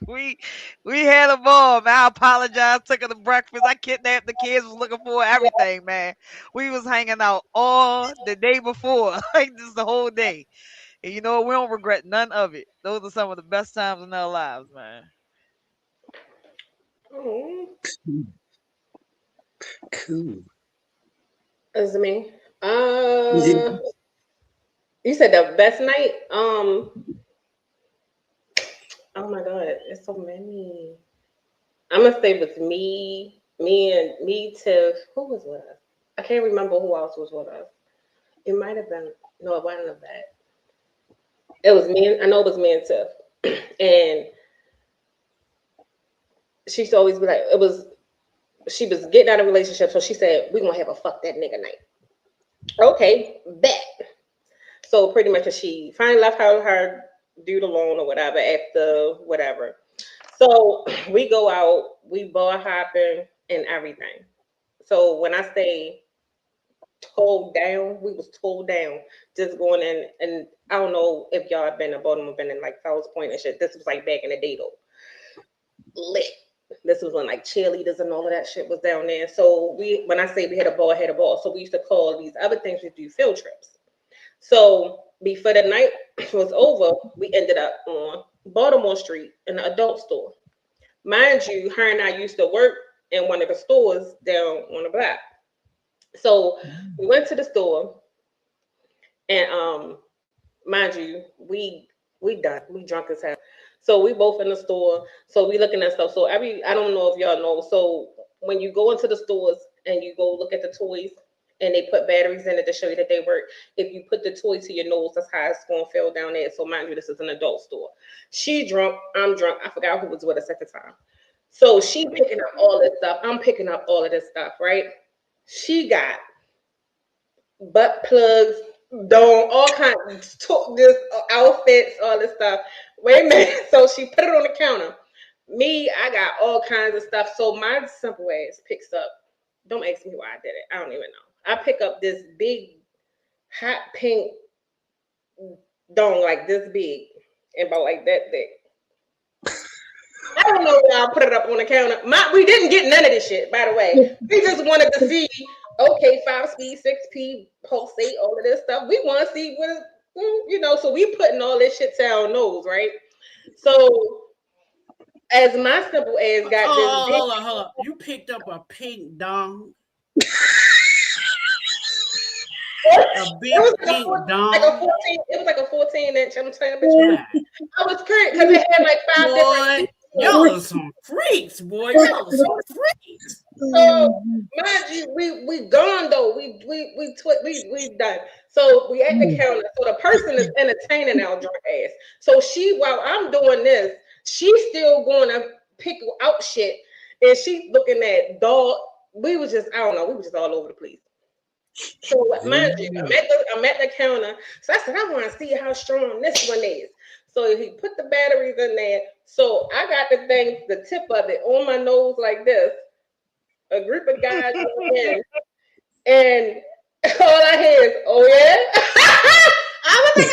we we had a ball, man. I apologized, took her to breakfast. I kidnapped the kids, was looking for everything, man. We was hanging out all the day before, like just the whole day. And you know what? We don't regret none of it. Those are some of the best times in our lives, man. Oh, Cool. it's me. Yeah. You said the best night. Oh my god, it's so many. I'm gonna say it was me, Tiff. Who was with us? I can't remember who else was with us. It might have been no, it wasn't that. It was me. I know it was me and Tiff, and she used to always be like, it was. She was getting out of a relationship, so she said, "We're gonna have a fuck that nigga night." Okay, bet. So pretty much, she finally left her dude alone or whatever after whatever. So we go out, we bar hopping and everything. So when I say towed down, we was towed down, just going in. And I don't know if y'all have been to Baltimore, been in like Fells Point and shit. This was like back in the day though. Lit. This was when like cheerleaders and all of that shit was down there. So when I say we had a ball. So we used to call these other things we do field trips. So before the night was over, we ended up on Baltimore Street in the adult store. Mind you, her and I used to work in one of the stores down on the block. So we went to the store, and mind you, we done. We drunk as hell. So we both in the store. So we looking at stuff. So I don't know if y'all know. So when you go into the stores and you go look at the toys and they put batteries in it to show you that they work, if you put the toy to your nose, that's how it's going to feel down there. So mind you, this is an adult store. She drunk. I'm drunk. I forgot who was with us at the time. So she picking up all this stuff. I'm picking up all of this stuff, right? She got butt plugs, all kinds of this outfits, all this stuff. Wait a minute. So she put it on the counter. Me, I got all kinds of stuff. So my simple ass picks up. Don't ask me why I did it. I don't even know. I pick up this big hot pink dong, like this big, and about like that thick. I don't know why I put it up on the counter. We didn't get none of this shit, by the way. We just wanted to see, okay, 5-speed, 6P, pulsate, all of this stuff. We want to see what, so we putting all this shit to our nose, right? So as my simple ass got this. Hold on. You picked up a pink dong. A big pink dong. It was like a 14-inch. I'm telling you, I was curious because it had like 5 different. Y'all are some freaks, boy. Y'all are some freaks. So mind you, we gone though. We done. So we at the counter. So the person is entertaining our drunk ass. So while I'm doing this, she's still going to pick out shit, and she's looking at dog. We was just, I don't know. We was just all over the place. So mind you, I'm at the counter. So I said, I want to see how strong this one is. So he put the batteries in there. So I got the tip of it on my nose like this. A group of guys in, and all I hear is, "Oh yeah." I was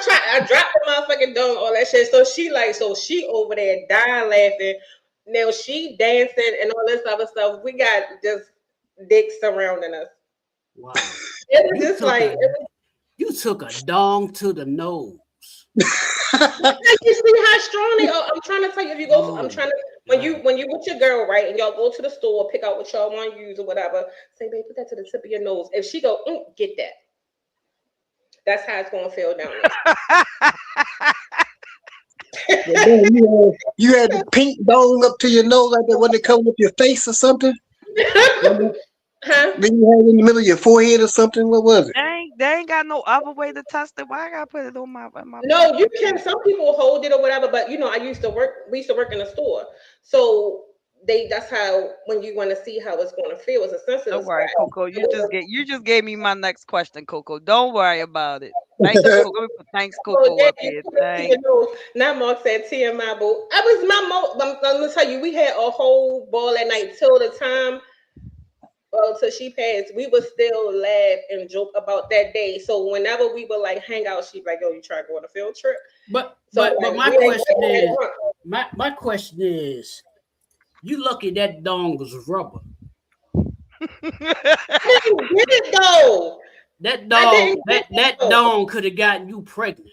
like, I dropped the motherfucking dome, all that shit. So she over there dying laughing. Now she dancing and all this other stuff. We got just dicks surrounding us. Wow. It was just like you took a dong to the nose. You see how strong they are. I'm trying to tell you, if you go, when you with your girl, right, and y'all go to the store, pick out what y'all want to use or whatever, say, babe, put that to the tip of your nose. If she go, get that. That's how it's gonna feel down there. You had the pink dome up to your nose like that when it comes up your face or something? Huh? Then you had it in the middle of your forehead or something. What was it? They ain't got no other way to test it. Why I gotta put it on my No, you can. Some people hold it or whatever, but I used to work. We used to work in a store, so that's how, when you want to see how it's going to feel, it's a sensitive Don't worry, spot. Coco. You just gave me my next question, Coco. Don't worry about it. Thanks, Coco. Let me put thanks, Coco, yeah, up here. Thanks. now Mark said TMI, but I was I'm gonna tell you, we had a whole ball at night till the time, till she passed. We would still laugh and joke about that day. So whenever we would like hang out, she'd be like, "Yo, you try to go on a field trip?" But So but like, my question is, you lucky that dong was rubber. I didn't get it though. That dong could have gotten you pregnant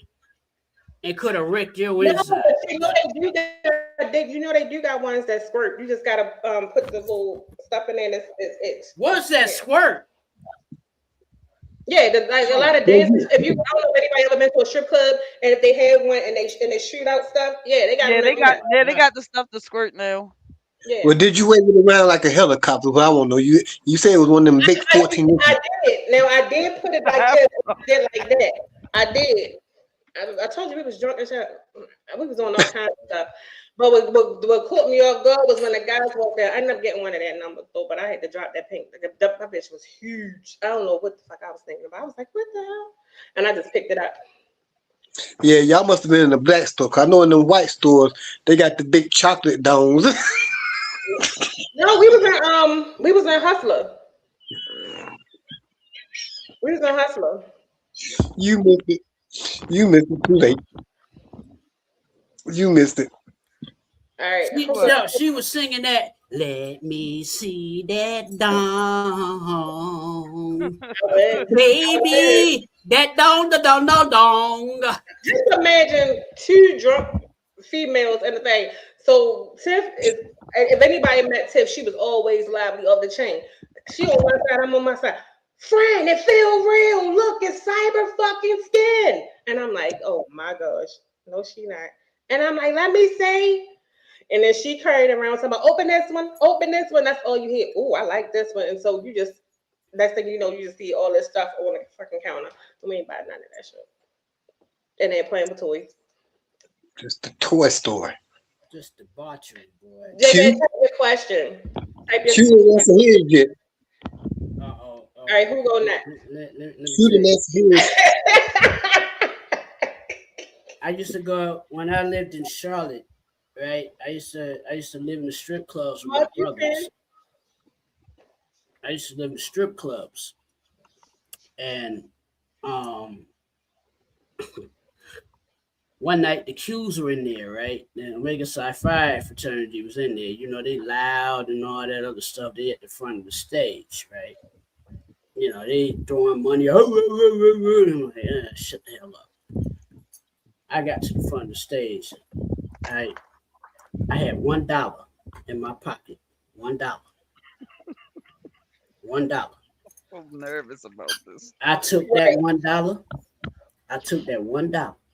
and could have wrecked your inside. You know they do got ones that squirt. You just gotta put the little stuff in there. It's What's that squirt? Yeah, like a lot of dances. If you, I don't know if anybody ever been to a strip club, and if they have one and they shoot out stuff, they got the stuff to squirt now. Yeah. Well, did you wave it around like a helicopter? Well, I won't know. You said it was one of them big 14 inches. I did. Now I did put it like this. Did like that. I did. I told you we was drunk as hell. We was on all kinds of stuff. But what caught me off guard was when the guys walked there. I ended up getting one of that number though, but I had to drop that pink. That bitch was huge. I don't know what the fuck I was thinking about. I was like, what the hell? And I just picked it up. Yeah, y'all must have been in the black store. 'Cause I know in the white stores they got the big chocolate domes. No, we was in Hustler. We was in Hustler. You missed it. You missed it too late. You missed it. All right. She was singing that. Let me see that dong, baby. That dong, the dong, dong, dong. Just imagine two drunk females and the thing. So Tiff is. If anybody met Tiff, she was always lively off the chain. She on one side, I'm on my side. Friend, it feel real. Look, it's cyber fucking skin. And I'm like, oh my gosh. No, she not. And I'm like, let me see. And then she carried around talking about, open this one. That's all you hear. Oh, I like this one. And so you just, next thing you know, you just see all this stuff on the fucking counter. We ain't buying none of that shit. And they're playing with toys. Just the toy store. Just debauchery, boy. J-Man, type your question. That's a hit. All right, who go next? I used to go when I lived in Charlotte, right? I used to live in the strip clubs with my brothers. I used to live in strip clubs, and one night the Qs were in there, right? The Omega Psi Phi fraternity was in there. You know, they loud and all that other stuff. They at the front of the stage, right? You know, they throwing money. I'm like, shut the hell up. I got to the front of the stage. I had $1 in my pocket. $1. $1. I'm nervous about this. I took that $1.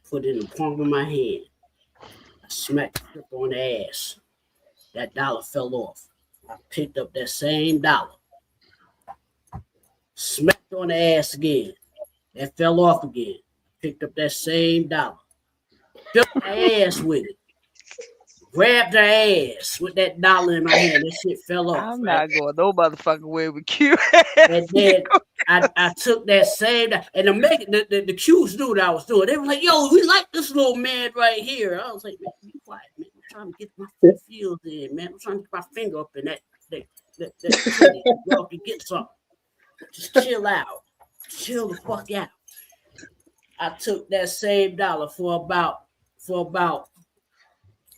Put it in the palm of my hand. I smacked it on the ass. That dollar fell off. I picked up that same dollar. Smacked on the ass again. That fell off again. Picked up that same dollar. Filled my ass with it. Grabbed her ass with that dollar in my hand. That shit fell off. I'm not going no motherfucking way with Q. And then I took that same, and the Qs knew what I was doing. They were like, yo, we like this little man right here. I was like, man, be quiet, man. I'm trying to get my feels in, man. I'm trying to get my finger up in that titty. Y'all can get something. Just chill out. Chill the fuck out. I took that same dollar for about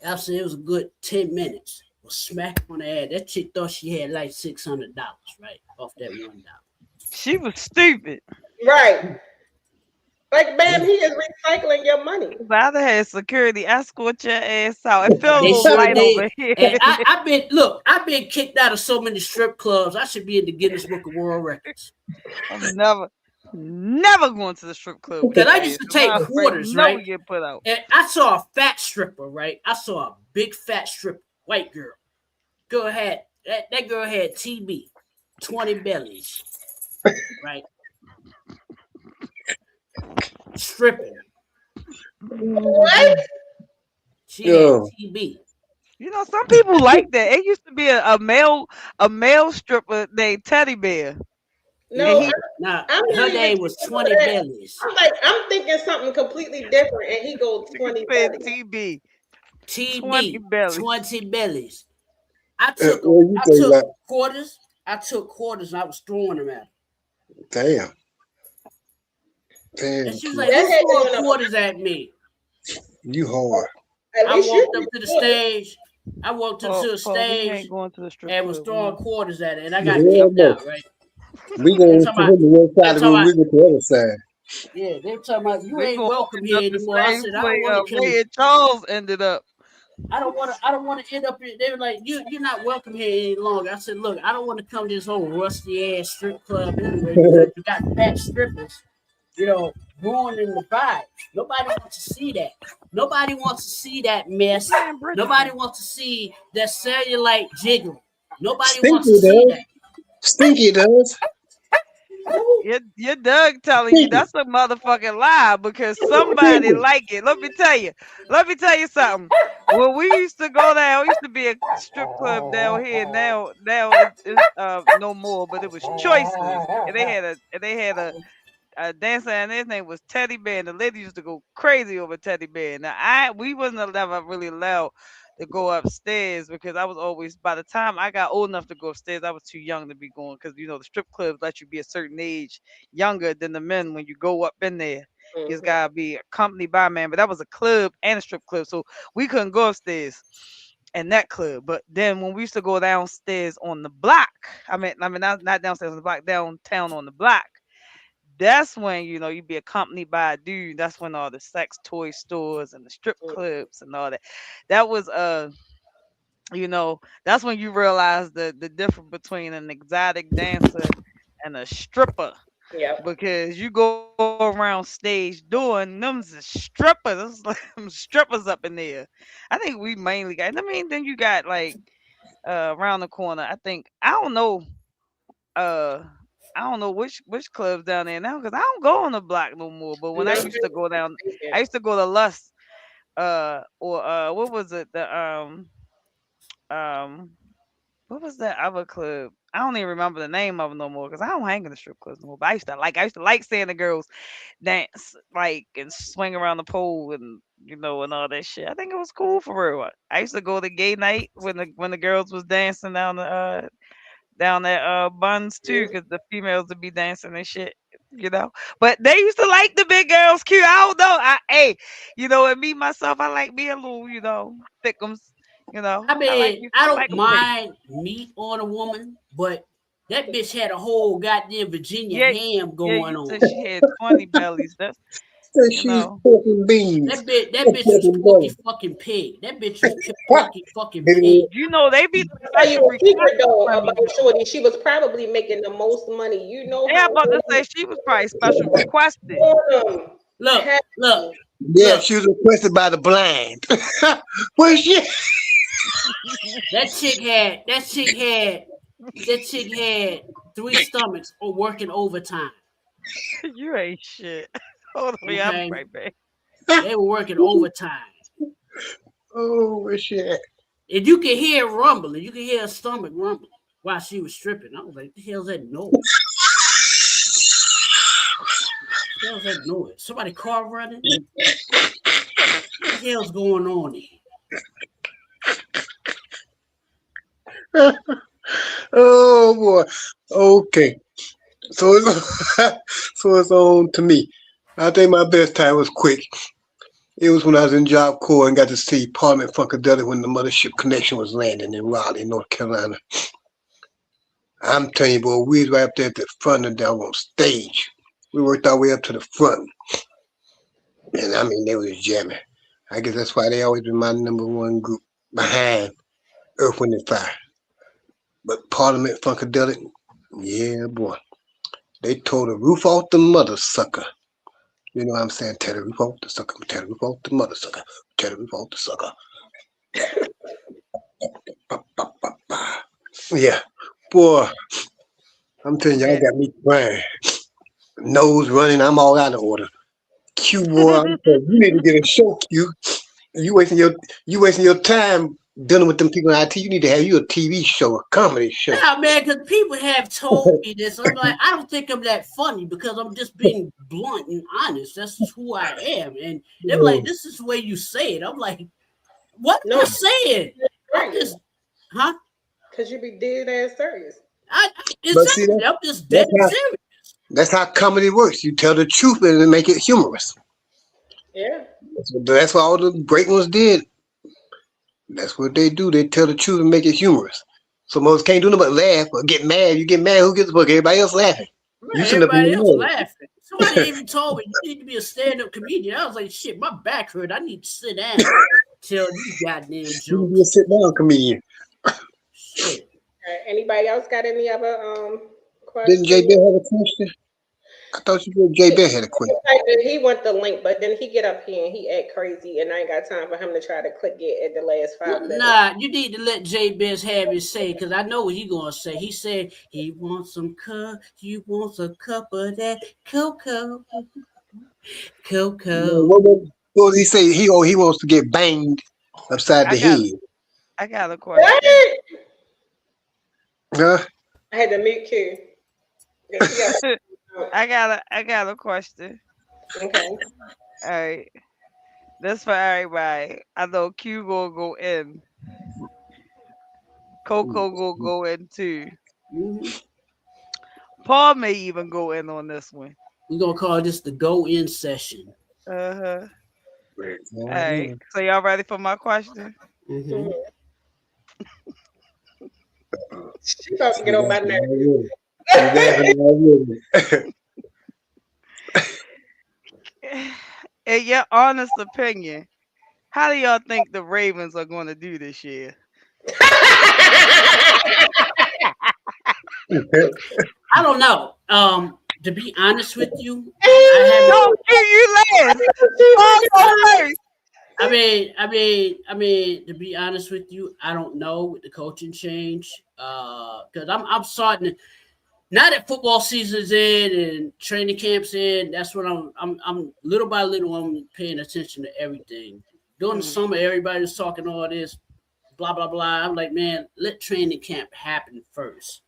I'll say it was a good 10 minutes. Was smack on the ass. That chick thought she had like $600, right? Off that $1. She was stupid. Right. Like, man, he is recycling your money. If I had security escort your ass out. It felt a little light over here. And I've been kicked out of so many strip clubs. I should be in the Guinness Book of World Records. I'm never going to the strip club. Because I used to take quarters, right? Get put out. And I saw a fat stripper, right? I saw a big fat stripper, white girl. Girl had that girl had TB, 20 bellies, right? Stripping. What? She had TB. You know, some people like that. It used to be a male stripper named Teddy Bear. And No, he Now I'm not her even name was thinking 20 of that. Bellies. I'm thinking something completely different, and he goes 20 said belly. TB 20 TB, belly. 20 Bellies. I What you think took about? quarters. I took quarters and I was throwing them at her. Damn. And Damn, she was kid. like, That "Who's had throwing been quarters at me?" You hard. at I least you walked up to the did. stage. I walked up to the Paul, we stage ain't going to the strip and was club. throwing quarters at it, and I Hell got kicked no. out. Right? We They gonna talking put about, him to one they side of the talking room, about, we go to the other side. yeah, they talking about you They ain't gonna welcome open here up the anymore. I same said I place don't want to come. Ray and Charles ended up. I don't want to end up. They were like, you're not welcome here any longer. I said, look, I don't want to come to this whole rusty ass strip club anyway because you got fat strippers, you know, ruining the vibe. Nobody wants to see that. Nobody wants to see that mess. Man, Bridgerton. Nobody wants to see that cellulite jiggling. Nobody wants Stinky to see does. that. Stinky does. Your Doug telling you that's a motherfucking lie because somebody like it. Let me tell you something. When we used to go down, we used to be a strip club down here. Now it's no more, but it was Choices, and they had a dancer, and his name was Teddy Bear. And the ladies used to go crazy over Teddy Bear. Now we wasn't never really allowed to go upstairs because I was always, by the time I got old enough to go upstairs, I was too young to be going because you know the strip clubs let you be a certain age younger than the men when you go up in there. It's Mhm. gotta be accompanied by a man, but that was a club and a strip club, so we couldn't go upstairs in that club. But then when we used to go downstairs on the block, I mean not downstairs on the block, downtown on the block, that's when you know you'd be accompanied by a dude. That's when all the sex toy stores and the strip clubs and all that. That was you know, that's when you realize the difference between an exotic dancer and a stripper. Yeah. Because you go around stage doing them's the strippers. It's like them strippers up in there. I think we mainly got. I mean, then you got like around the corner. Uh I don't know which clubs down there now because I don't go on the block no more. But when I No, used to go down, I used to go to Lust or what was it, the um what was that other club? I don't even remember the name of it no more because I don't hang in the strip clubs no more. But I used to like seeing the girls dance like and swing around the pole and you know and all that shit. I think it was cool for real. I used to go to gay night when the girls was dancing down there buns too because the females would be dancing and shit. You know, but they used to like the big girls cute. I don't know. You know, and me myself, I like me a little, you know, thickums. You know, I mean, I I don't like 'em thick. mind meat on a woman, but that bitch had a whole goddamn Virginia Yeah, ham yeah. going You on. said she had 20 bellies. That's Say you she's know. fucking beans. That bitch was Porky fucking Pig. That bitch was Porky fucking Pig. You know they be Tell you special a secret request though women. about Shorty. She was probably making the most money. You know Yeah, how I'm about to say she was probably special requested. Look, look, Yeah, look. she was requested by the blind. Well, shit. That chick had 3 stomachs or working overtime. You ain't shit. Hold on, yeah, I'll be Okay, right back. they were working overtime, Oh, where she at? and you could hear rumbling. You could hear her stomach rumbling while she was stripping. I was like, "The hell's that noise? The hell's that noise? Somebody car running? What the hell's going on here?" Oh boy. Okay. So it's so it's on to me. I think my best time was quick. It was when I was in Job Corps and got to see Parliament Funkadelic when the Mothership Connection was landing in Raleigh, North Carolina. I'm telling you, boy, we was right up there at the front of the doggone stage. We worked our way up to the front. And I mean, they was jamming. I guess that's why they always been my number one group behind Earth, Wind, and Fire. But Parliament Funkadelic, yeah, boy. They tore the roof off the mother sucker. You know what I'm saying? Tear the roof off the sucker. Tear the roof off the mother sucker. Tear the roof off the sucker. Yeah. Boy, I'm telling you, y'all got me crying. Nose running, I'm all out of order. Q boy, I'm telling you, you need to get a show, Q. You wasting your time dealing with them people in IT, you need to have you a TV show, a comedy show. Nah, man, because people have told me this. I'm like, I don't think I'm that funny because I'm just being blunt and honest. That's just who I am. And they're like, this is the way you say it. I'm like, what am I saying? I'm just, huh? Because you be dead ass serious. Exactly. I'm just dead serious. That's how comedy works. You tell the truth and make it humorous. Yeah. That's what all the great ones did. That's what they do. They tell the truth and make it humorous. So most can't do nothing but laugh or get mad. You get mad, who gets the book? Everybody else laughing. Man, everybody else laughing. Somebody even told me you need to be a stand-up comedian. I was like, shit, my back hurt. I need to sit down. Tell these goddamn jokes. You be a sit-down comedian. Shit. Anybody else got any other questions? Didn't J. Bill have a question? I thought you said J. Bill had a question. He want the link, but then he get up here and he act crazy, and I ain't got time for him to try to click it at the last 5 minutes. Nah, you need to let J. Biz have his say, because I know what he gonna say. He said he wants some cup, he wants a cup of that cocoa. Cocoa. What did he say? He wants to get banged upside the head. I got a question. Huh? I had to mute Q. I got a question. Okay. All right. This for everybody. I know Q gonna go in. Coco gonna go in too. Paul may even go in on this one. We're gonna call this the go-in session. All right. So y'all ready for my question? Mm-hmm. She about to get on my nerves. In your honest opinion, how do y'all think the Ravens are going to do this year? I don't know. To be honest with you, Don't you laugh. I mean, to be honest with you, I don't know with the coaching change. Because I'm starting to, now that football season's in and training camp's in, that's what I'm little by little I'm paying attention to everything. During the summer, everybody was talking all this, blah blah blah. I'm like, man, let training camp happen first.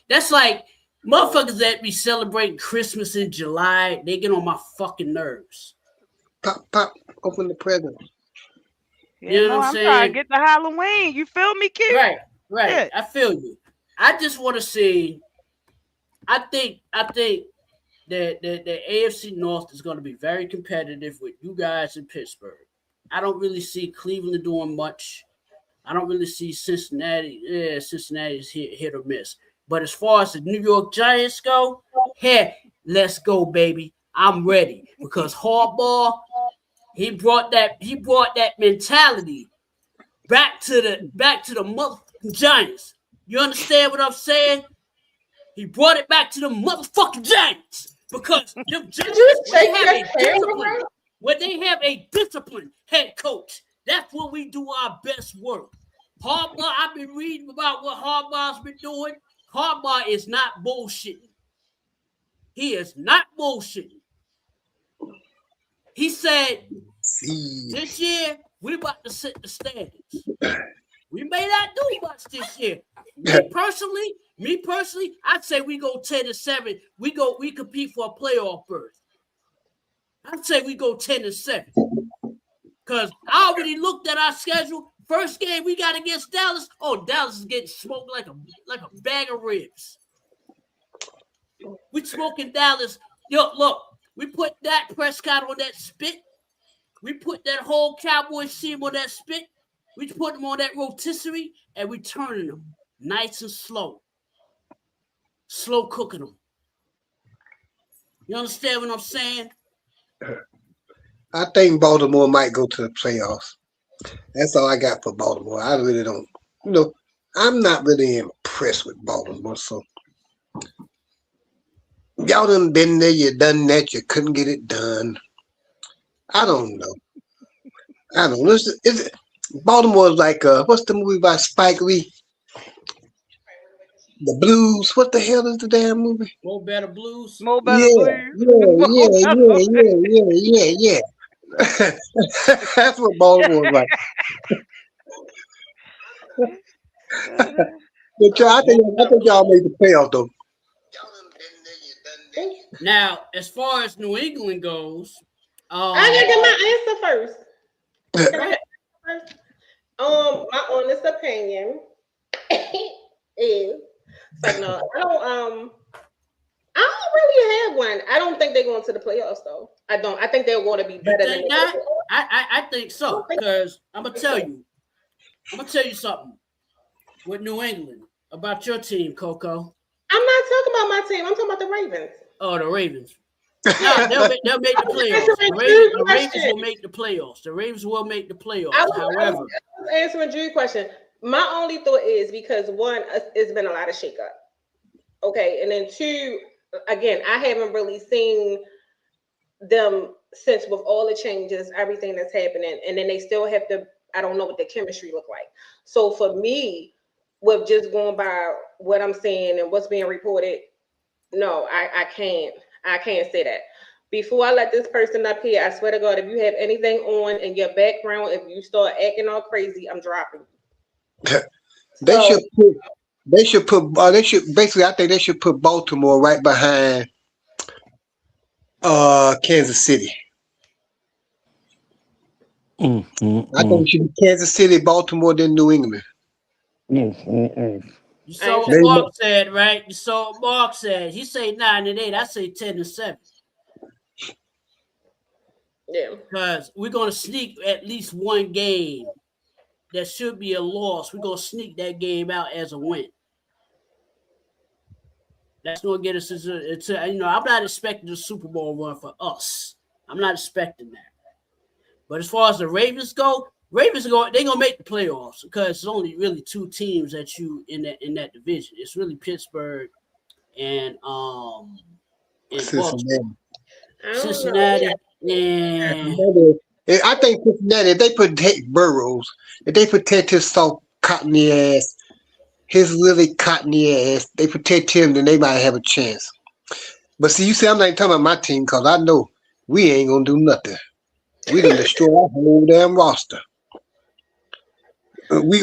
That's like motherfuckers that be celebrating Christmas in July, they get on my fucking nerves. Pop, open the present. You know what I'm saying? I'm trying to get the Halloween. You feel me, kid? Right. Yeah. I feel you. I just want to see. I think that the AFC North is going to be very competitive with you guys in Pittsburgh. I don't really see Cleveland doing much. I don't really see Cincinnati. Yeah, Cincinnati's hit or miss. But as far as the New York Giants go, hey, let's go, baby. I'm ready because Harbaugh, he brought that mentality back to the motherfucking Giants. You understand what I'm saying? He brought it back to the motherfucking Giants because them Giants, when they have a disciplined head coach, that's when we do our best work. Harbaugh, I've been reading about what Harbaugh's been doing. Harbaugh is not bullshitting. He is not bullshitting. He said, this year, we're about to set the standards. We may not do much this year. Me personally, I'd say we go 10-7. We compete for a playoff berth. I'd say we go 10-7. Because I already looked at our schedule. First game we got against Dallas. Oh, Dallas is getting smoked like a bag of ribs. We smoking Dallas. Yo, look, we put Dak Prescott on that spit. We put that whole Cowboys team on that spit. We put them on that rotisserie, and we turning them nice and slow. Slow cooking them. You understand what I'm saying? I think Baltimore might go to the playoffs. That's all I got for Baltimore. I really don't. I'm not really impressed with Baltimore. So y'all done been there, you done that, you couldn't get it done. I don't know. Baltimore's like what's the movie by Spike Lee? The Blues. What the hell is the damn movie? Mo Better Blues. Mo Better Blues. Yeah. That's what Baltimore's like. But I think y'all made the playoff though. Now, as far as New England goes, I gotta get my answer first. Can I right, get my answer first? My honest opinion is it's like no, I don't really have one. I don't think they're going to the playoffs though. I don't. I think they're going to be you better than think that? I think so because I'm gonna tell you something with New England about your team, Coco. I'm not talking about my team. I'm talking about the Ravens. Oh, the Ravens. No, they'll make the playoffs. The Ravens will make the playoffs. The Ravens will make the playoffs. However, I was answering Drew's question. My only thought is because one, it's been a lot of shakeup. Okay, and then two, again, I haven't really seen them since with all the changes, everything that's happening, and then they still have to. I don't know what the chemistry look like. So for me, with just going by what I'm seeing and what's being reported, no, I can't say that. Before I let this person up here, I swear to God, if you have anything on in your background, if you start acting all crazy, I'm dropping you. They should put basically I think they should put Baltimore right behind Kansas City. I think it should be Kansas City, Baltimore, then New England. you saw what Mark said, right? You saw what Mark said. He say 9-8. I say 10-7. Yeah. Because we're gonna sneak at least one game that should be a loss. We're gonna sneak that game out as a win. That's gonna get us into I'm not expecting a Super Bowl run for us. I'm not expecting that. But as far as the Ravens go, they're gonna make the playoffs because it's only really two teams that you in that division. It's really Pittsburgh and Cincinnati. Yeah. I think Cincinnati, if they protect Burrows, if they protect his soft cottony ass, his really cottony ass, they protect him, then they might have a chance. But see, you see, I'm not even talking about my team because I know we ain't gonna do nothing. We gonna destroy our whole damn roster. We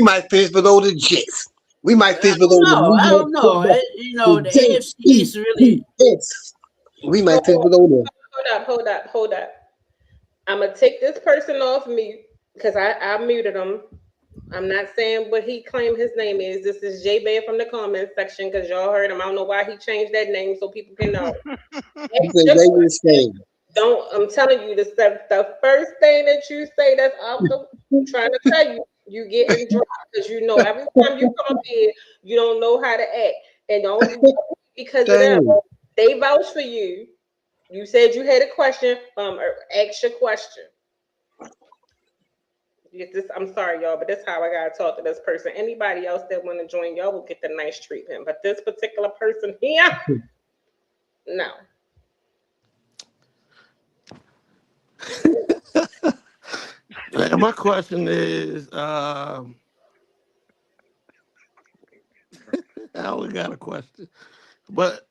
might finish below the Jets. We might finish below the I don't know. The AFC East really. We might finish below them. Hold up. I'm gonna take this person off mute because I muted him. I'm not saying what he claimed his name is. This is J Bear from the comment section because y'all heard him. I don't know why he changed that name so people can know. I'm telling you, the first thing that you say that's out the trying to tell you, you getting dropped because you know every time you come up here, you don't know how to act. And don't because of them, they vouch for you. You said you had a question, ask your question. I'm sorry, y'all, but that's how I gotta talk to this person. Anybody else that want to join, y'all will get the nice treatment. But this particular person here, no. My question is, I only got a question, but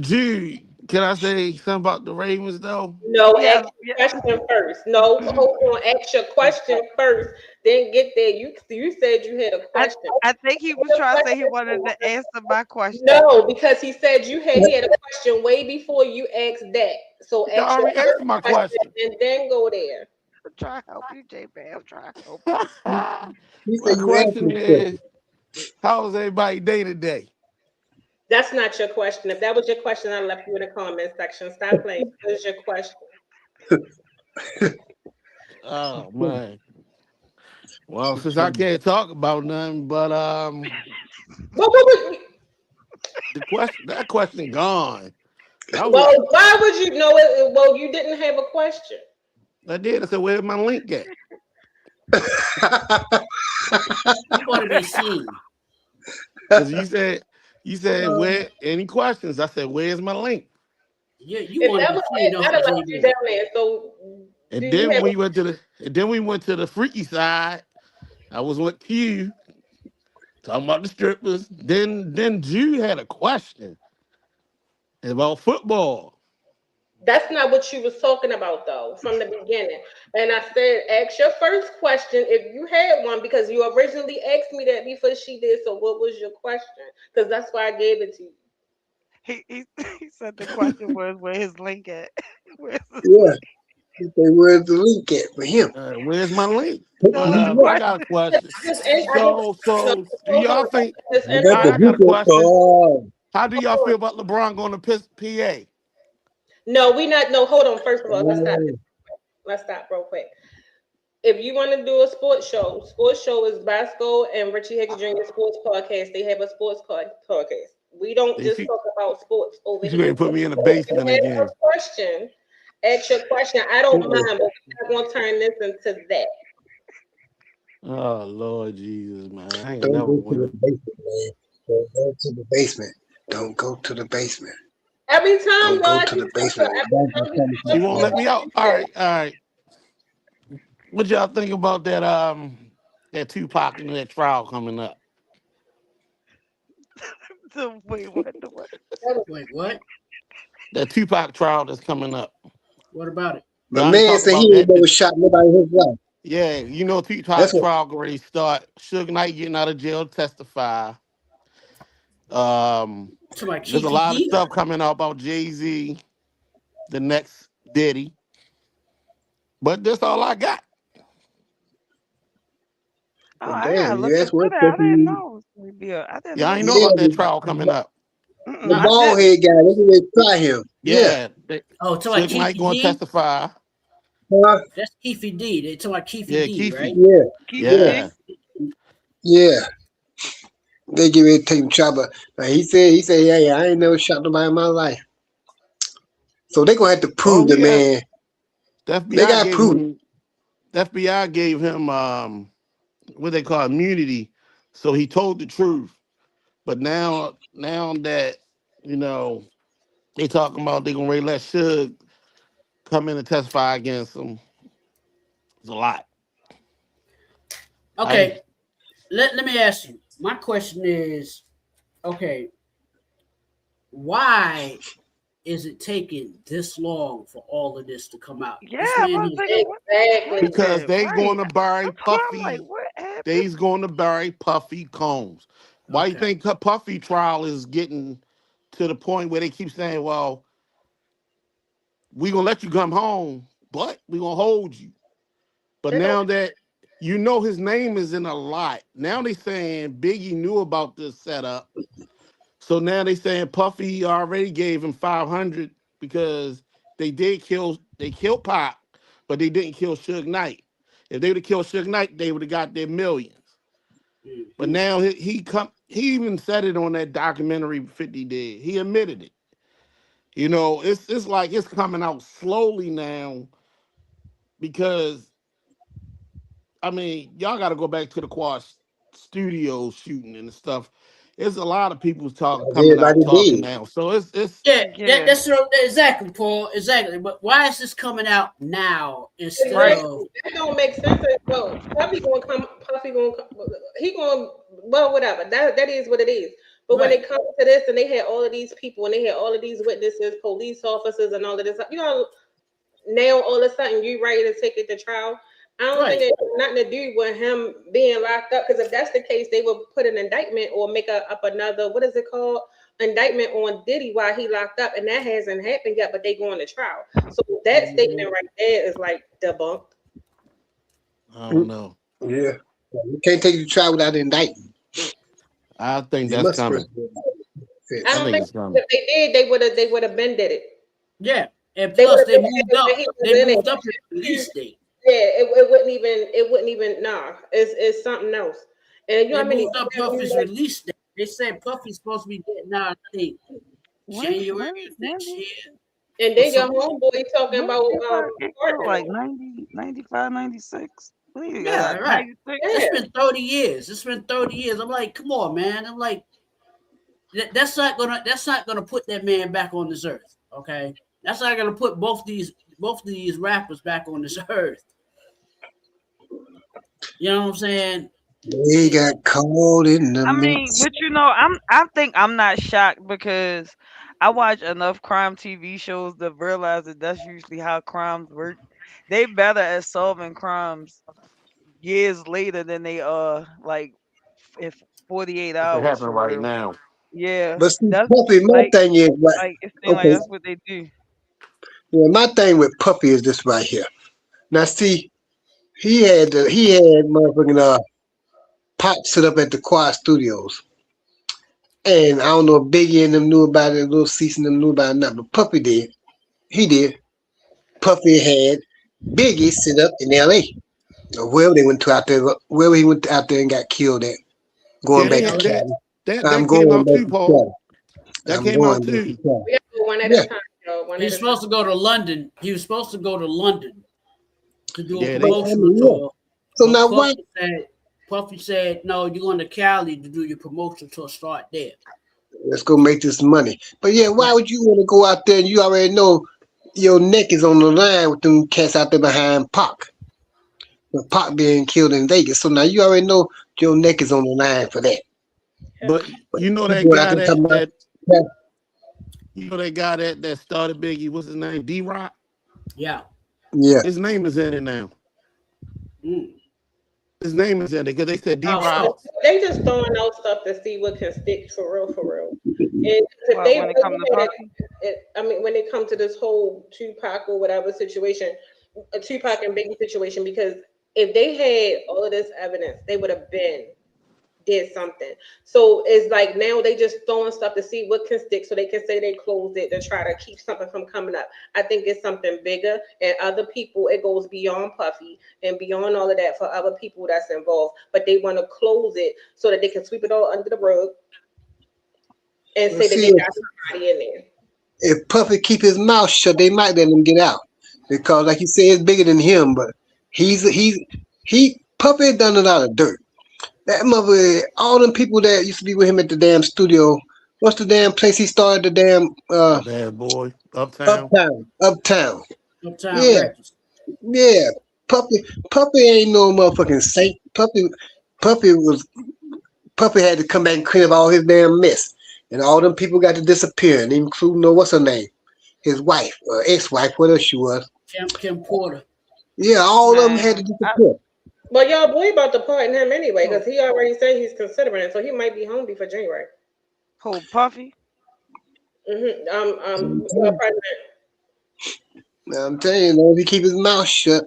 Jude, can I say something about the Ravens though? No, ask your question first. No, hold on, ask your question first, then get there. You said you had a question. I think he was trying to say he wanted to answer my question. No, because he said he had a question way before you asked that. So ask your my question and then go there. I'm trying to help you, J-Bam. I'm trying to help you. My question is, how's everybody day today? That's not your question. If that was your question, I left you in the comment section. Stop playing. That is your question. Oh man. Well, since I can't talk about nothing, but that question gone. Why would you know it? Well, you didn't have a question. I did. I said, "Where's my link at?" You want to be seen. Because you said where? Any questions? I said, "Where's my link?" Yeah, you want to be seen. I'd have left you down there. So. And then we went to the freaky side. I was with Q talking about the strippers. Then Jude had a question about football. That's not what you was talking about though from the beginning. And I said, ask your first question if you had one because you originally asked me that before she did. So what was your question? Because that's why I gave it to you. He said the question was where his link at? Where's his Yeah. link? He say, where's the link at for him? Where's my link? Put No, the that's link But I up. got a question. I just, I So, just, no, do hold y'all on. think? Just I got the I got a hookah question. card. How do y'all feel about LeBron going to PA? No, we not. No, hold on. First of all, let's stop. Oh, Let's stop real quick. If you want to do a sports show is Basco and Richie Hickey Jr. Sports Podcast. They have a sports podcast. We don't They just see talk about sports over you here. ain't put me in the So if you basement have again. a question, ask your question. I don't mind, but we're not going to turn this into that. Oh Lord Jesus, man, I ain't don't never go to the winning. basement, man. Don't go to the basement. Don't go to the basement. Every time Don't go y'all to keep the basement. every time we She won't let me out. All talk, right, all right. What y'all think about that Tupac and that trial coming up? So, wait, what the what? Wait, what? That Tupac trial that's coming up. What about it? My Y'all ain't man talk said he about ain't that. never shot nobody in his life. Yeah, you know That's Tupac what. trial already start. Suge Knight getting out of jail to testify. Um, To my there's a Keefy lot of D? stuff coming out about Jay-Z, the next Diddy. But that's all I got. Oh, Well, I gotta damn, you look asked into one that. I didn't question. know. I didn't Y'all know ain't that. know Yeah, about that trial coming up. the I Not bald didn't. head guy. They can really try him. Yeah. Yeah, oh, to my Suge Knight Keefy going to D? testify. Huh? That's Keefy D. They to my Keefy Yeah, D, right? Keefe. Yeah. Keefy Yeah. Yeah. D. Yeah. They get ready to take him trouble. Like he said, yeah, I ain't never shot nobody in my life. So they gonna have to Oh prove the yeah. man. The They FBI gotta gave prove it. him. The FBI gave him what they call immunity, so he told the truth. But now that you know they talking about they gonna let Suge come in and testify against him, it's a lot. I Okay, let me ask you. My question is, okay, why is it taking this long for all of this to come out? Yeah, This I man was has thinking, what exactly. is because it? they Right. going to bury That's what I'm like. Puffy. What happened? They's going to bury Puffy Combs. Why you okay. think Puffy trial is getting to the point where they keep saying, "Well, we gonna let you come home, but we gonna hold you." But They gonna now that you know his name is in a lot, now they saying Biggie knew about this setup. So now they saying Puffy already gave him 500 because they killed Pop, but they didn't kill Suge Knight. If they would have killed Suge Knight, they would have got their millions. But Mhm. now he even said it on that documentary 50 did. He admitted it. You know, it's like it's coming out slowly now because I mean, y'all got to go back to the Quad Studios shooting and stuff. There's a lot of people talking, coming out Everybody talking did. now. So it's Yeah, Yeah. exactly, Paul, exactly. But why is this coming out now instead Right. of exactly. That don't make sense. Well, Puffy gonna come. Puffy gonna come. He gonna. Well, whatever. That is what it is. But when right? it comes to this, and they had all of these people, and they had all of these witnesses, police officers, and all of this, now all of a sudden you ready to take it to trial. I don't think Right. it has nothing to do with him being locked up. Because if that's the case, they would put an indictment or make up another, what is it called? Indictment on Diddy while he locked up, and that hasn't happened yet. But they going to trial. So that Mhm. statement right there is like debunked. I don't know. Yeah. You can't take you to trial without indictment. I think They that's must coming. first be I I fixed. don't think think it's coming. if they did, they would have been did it. Yeah, and They would plus have they been moved did it when up. he was They in moved up his it. release date. Yeah, it wouldn't even nah. It's something else. And you know They how many moved up Puffy's release date. They said Puffy's supposed to be getting out, I think, January of When next did year and or then your something. homeboy talking when about did Tupac get killed? partnering. Like 90, 95, 96? When you got Yeah, out? right. 96? It's Yeah. been 30 years. It's been 30 years. I'm like, come on, man. I'm like, that's not gonna put that man back on this earth. Okay. That's not gonna put both of these rappers back on this earth. You know what I'm saying? They got caught in the I mean, mix. but I think I'm not shocked because I watch enough crime TV shows to realize that that's usually how crimes work. They better at solving crimes years later than they are like if 48 If it hours happened for right real. now. Yeah, But see, that's Puppy, my like thing is what? it seems like Okay, that's what they do. well, my thing with Puppy is this right here. Now, see, he had motherfucking Pop set up at the Quad Studios, and I don't know if Biggie and them knew about it, Little Cease and them knew about it, or not, but Puppy did. He did. Puffy had Biggie sit up in L.A. or wherever they went to out there, wherever he went out there and got killed at. Going Yeah, they back to had Yep. that. Cali. That I'm came going out back too, to Paul. Cali. That I'm came out going back to too. Cali. We got to go one at a Yeah, time, yo. One at He's a time. supposed to go to London. He was supposed to go to London to do a Yeah, but they I promotional mean, yeah. tour, So but now why? Puffy said, no, you're going to Cali to do your promotional tour. Start there. Let's go make this money. But yeah, why Right. would you want to go out there and you already know your neck is on the line with them cats out there behind Pac? With Pac being killed in Vegas. So now you already know your neck is on the line for that. but But you know you that go out guy there talking about, yeah, that started Biggie. What's his name? D Rock. Yeah. yeah. His name is in it now. Mm. His name is in it because they said D Oh, Rock. so They just throwing out stuff to see what can stick for real, for real. And if Well, they when it comes to really had Puffy, I mean, when it comes to this whole Tupac or whatever situation, a Tupac and Biggie situation, because if they had all of this evidence, they would have been did something. So it's like now they just throwing stuff to see what can stick, so they can say they closed it to try to keep something from coming up. I think it's something bigger, and other people. It goes beyond Puffy and beyond all of that for other people that's involved. But they want to close it so that they can sweep it all under the rug and Well, say that see, they got somebody in there. if Puffy keep his mouth shut, they might let him get out because, like you say, it's bigger than him. But he Puffy done a lot of dirt. That mother, all them people that used to be with him at the damn studio. What's the damn place he started? The damn Bad boy. Uptown. Uptown. Uptown Yeah, Records. yeah. Puppy ain't no motherfucking saint. Puppy was Puppy had to come back and clean up all his damn mess, and all them people got to disappear, and including what's her name, his wife or ex-wife, whatever she was. Kim Porter. Yeah, all of them had to man, disappear. But y'all boy about to pardon him anyway, who because he already said he's considering it, so he might be home before January. who Puffy? President. I'm telling you, long as he keep his mouth shut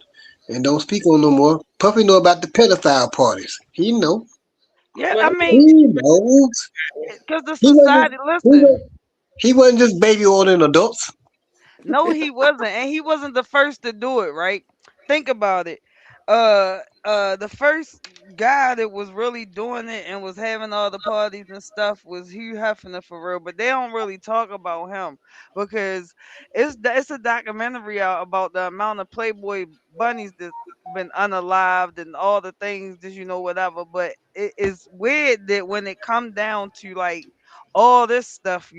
and don't speak on no more. Puffy know about the pedophile parties. He know. Yeah, Well, I mean, He knows. because the He wasn't. society, He listen, wasn't, he wasn't just baby ordering adults. no, he wasn't, and he wasn't the first to do it. Right? Think about it. The first guy that was really doing it and was having all the parties and stuff was Hugh Hefner for real, but they don't really talk about him because it's a documentary out about the amount of Playboy bunnies that been unalived and all the things that whatever. But it is weird that when it come down to like all this stuff,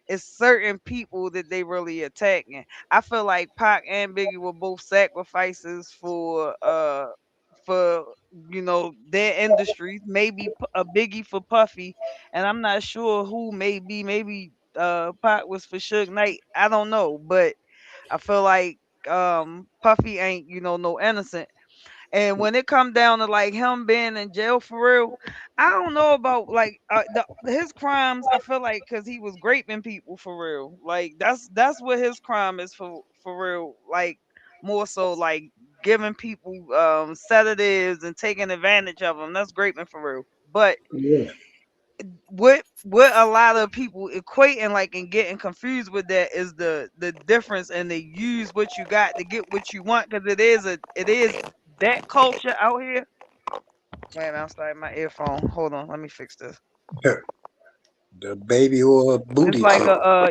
it's certain people that they really attacking. I feel like Pac and Biggie were both sacrifices for their industries. Maybe a Biggie for Puffy, and I'm not sure who. Maybe Pac was for Suge Knight. I don't know, but I feel like Puffy ain't no innocent. And when it come down to like him being in jail for real, I don't know about like his crimes. I feel like because he was raping people for real. Like that's what his crime is for real. Like more so like giving people sedatives and taking advantage of them. That's raping for real. But Yeah. what a lot of people equating like and getting confused with that is the difference and they use what you got to get what you want because it is that culture out here. Wait a minute, I'm starting my earphone. Hold on, let me fix this. The baby or It's booty like call.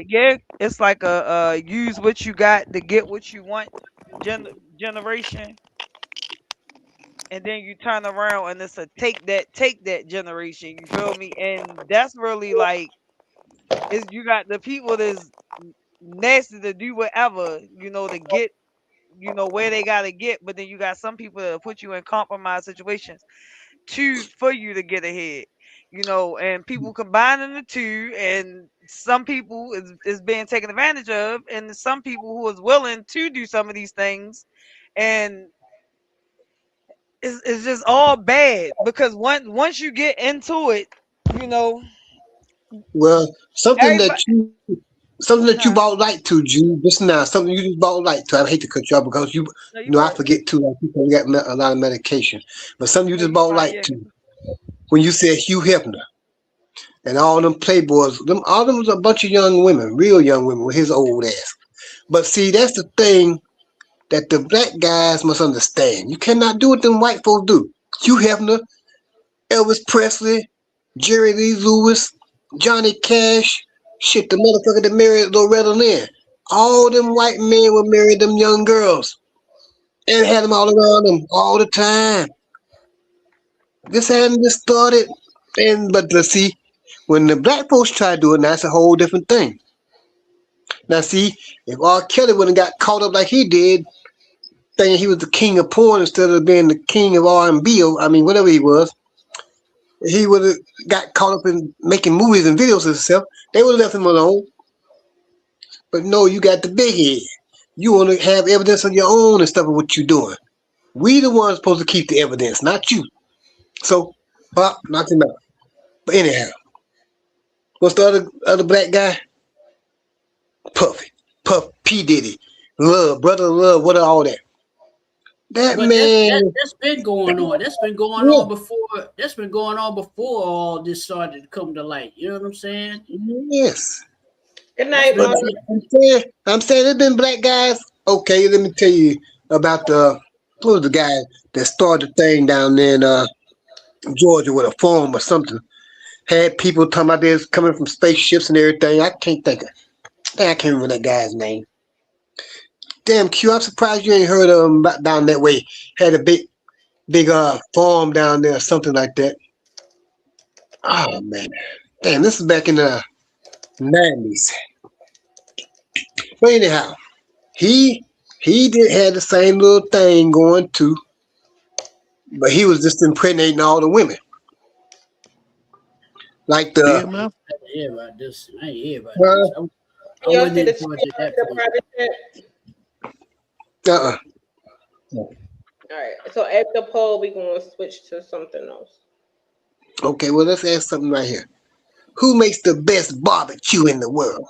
it's like a use what you got to get what you want generation, and then you turn around and it's a take that generation. You feel me? And that's really like is you got the people that's nasty to do whatever, to get, where they gotta get, but then you got some people that put you in compromised situations. for you to get ahead. And people combining the two, and some people is being taken advantage of, and some people who is willing to do some of these things, and it's just all bad because once you get into it, you know, Well, everybody. something that you Huh? bought light to, Jude, just now, something you just bought light to. I hate to cut you off because No, you I right. forget too. Like people got a lot of medication, but something you No, just you bought fine. light Yeah. to when you said Hugh Hefner and all them playboys, all them was a bunch of young women, real young women with his old ass. But see, that's the thing that the black guys must understand. You cannot do what them white folks do. Hugh Hefner, Elvis Presley, Jerry Lee Lewis, Johnny Cash, shit, the motherfucker that married Loretta Lynn. All them white men would marry them young girls and had them all around them all the time. This hadn't just started. But let's see, when the black folks try to do it, that's a whole different thing. Now see, if R. Kelly wouldn't got caught up like he did, thinking he was the king of porn instead of being the king of R&B, I mean, whatever he was, he would have got caught up in making movies and videos of himself. They would have left him alone. But no, you got the big head. You want to have evidence of your own and stuff of what you're doing. We the ones supposed to keep the evidence, not you. So, Pop, knock him out. But anyhow, what's the other black guy? Puffy. Puff P. Diddy. Love, brother love, what all that? That But man, that's been going on. That's been going yeah, on before. That's been going on before all this started to come to light. You know what I'm saying? yes. Good That's night, been But Mom. I'm saying there's been black guys. Okay, let me tell you about what was the guy that started the thing down there in Georgia with a farm or something. Had people talking about this coming from spaceships and everything. I can't think of. I can't remember that guy's name. Damn, Q, I'm surprised you ain't heard of him down that way. Had a big farm down there or something like that. Oh man, damn, this is back in the '90s. But anyhow, he did have the same little thing going too, but he was just impregnating all the women. Like the BMF. I didn't hear about this. I ain't hear about uh this. I Y'all wasn't see the in Georgia at that the point. private chat? uh All right. So after poll, we're gonna switch to something else. okay, well let's ask something right here. Who makes the best barbecue in the world?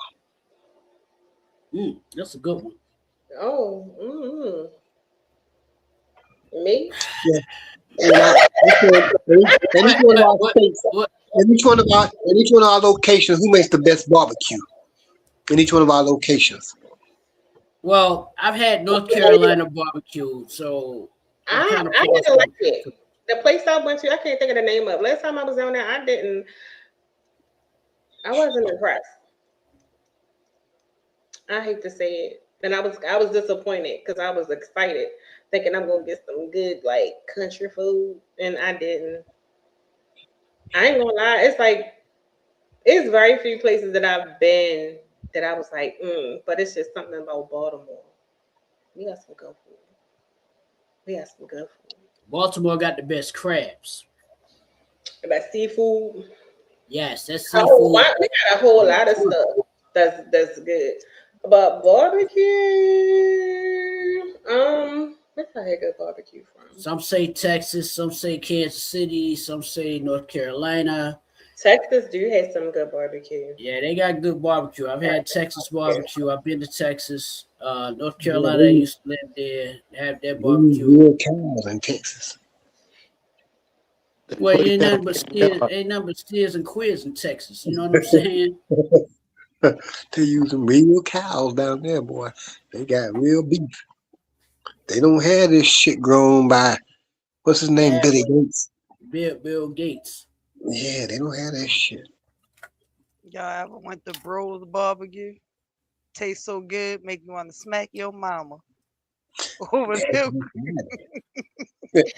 That's a good one. Oh, me? Yeah. And each one of our states, What? in each one of our locations, who makes the best barbecue? In each one of our locations. Well, I've had North Carolina barbecue, so I'm kind of I didn't partial. like it. The place I went to, I can't think of the name of. Last time I was down there, I wasn't impressed. I hate to say it. And I was disappointed because I was excited, thinking I'm gonna get some good like country food, and I didn't. I ain't gonna lie, it's very few places that I've been that I was like, but it's just something about Baltimore. We got some good food. We got some good food. Baltimore got the best crabs. That seafood. Yes, that's We seafood. got a whole lot of stuff that's good. But barbecue, where's I had good barbecue from? Some say Texas, some say Kansas City, some say North Carolina. Texas do have some good barbecue. Yeah, they got good barbecue. I've had Texas barbecue. I've been to Texas. North Yeah, Carolina, I used to live there, have their barbecue. real cows in Texas. Well, you ain't nothing but steers and queers in Texas. You know what I'm saying? They use some real cows down there, boy. They got real beef. They don't have this shit grown by what's his name, Yeah, Billy Gates. Bill Gates. Yeah, they don't have that shit. Y'all ever went to Bros Barbecue? Tastes so good, make you want to smack your mama. Over there.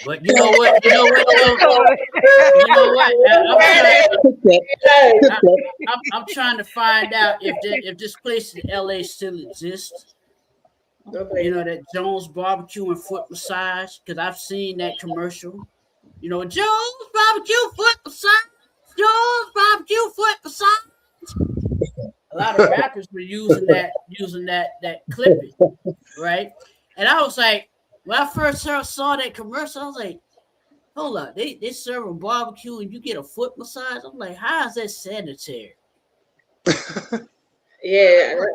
But you know what? You know what? You know what? I'm trying to find out if this place in LA still exists. Okay. You know, that Jones Barbecue and Foot Massage, because I've seen that commercial. You know, Joe's barbecue foot massage. Joe's barbecue foot massage. A lot of rappers were using that clipping, right? And I was like, when I first saw that commercial, I was like, hold up, they serve a barbecue and you get a foot massage. I'm like, how is that sanitary? Yeah,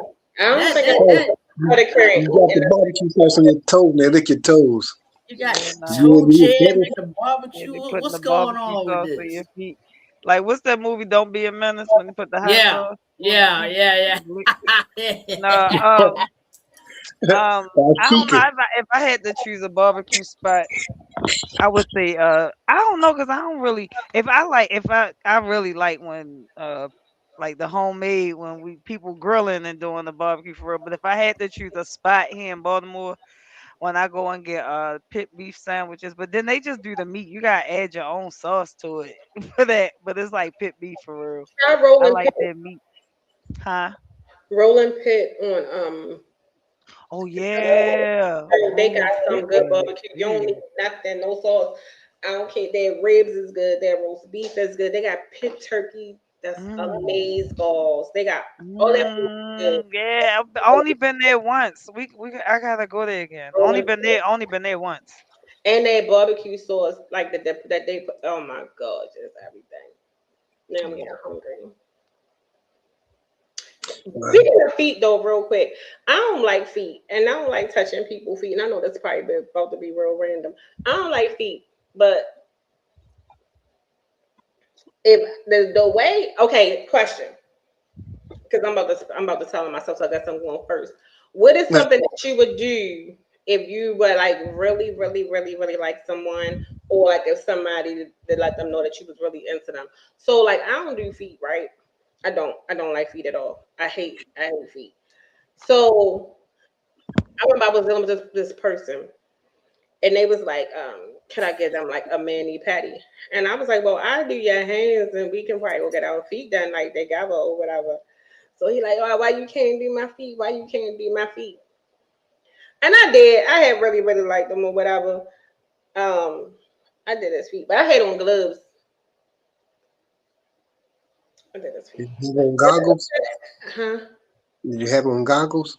I don't think I would carry. You got the barbecue sauce on your toes, man. Lick your toes. You got You toe jam better- in the barbecue. They putting What's the going barbecue on sauce with on this? your feet. Like, what's that movie? Don't Be a Menace when they put the hot Yeah, sauce. yeah. No, I don't know if I had to choose a barbecue spot. I would say I don't know because I don't really I really like when like the homemade when we people grilling and doing the barbecue for real. But if I had to choose a spot here in Baltimore when I go and get pit beef sandwiches, but then they just do the meat. You gotta add your own sauce to it for that. But it's like pit beef for real. Try I Rolling like Pit. that meat. Huh? Rolling Pit on Oh yeah. they got some good Rolling barbecue. You don't need nothing, no sauce. I don't care. Their ribs is good. Their roast beef is good. They got pit turkey. That's amaze balls. They got all that food is good. Yeah, I've only been there once. I gotta go there again. Only been there once. And their barbecue sauce, like the dip that they put. Oh my god, just everything. Now I'm getting hungry. Speaking of feet, though, real quick, I don't like feet, and I don't like touching people's feet. And I know that's probably about to be real random. I don't like feet, but if the way, okay, question, because I'm about to tell myself, so I guess I'm going first. What is something that you would do if you were like really, really, really, really like someone, or like if somebody to let them know that you was really into them? So like I don't do feet, right? I don't like feet at all. I hate feet. So I remember I was dealing with this person, and they was like, can I get them like a mani patty? And I was like, well, I do your hands, and we can probably go get our feet done like together or whatever. So he like, oh, why you can't do my feet? Why you can't do my feet? And I did. I had really, really liked them or whatever. I did his feet, but I had on gloves. I did his feet. You have on goggles? Huh? Did you have on goggles?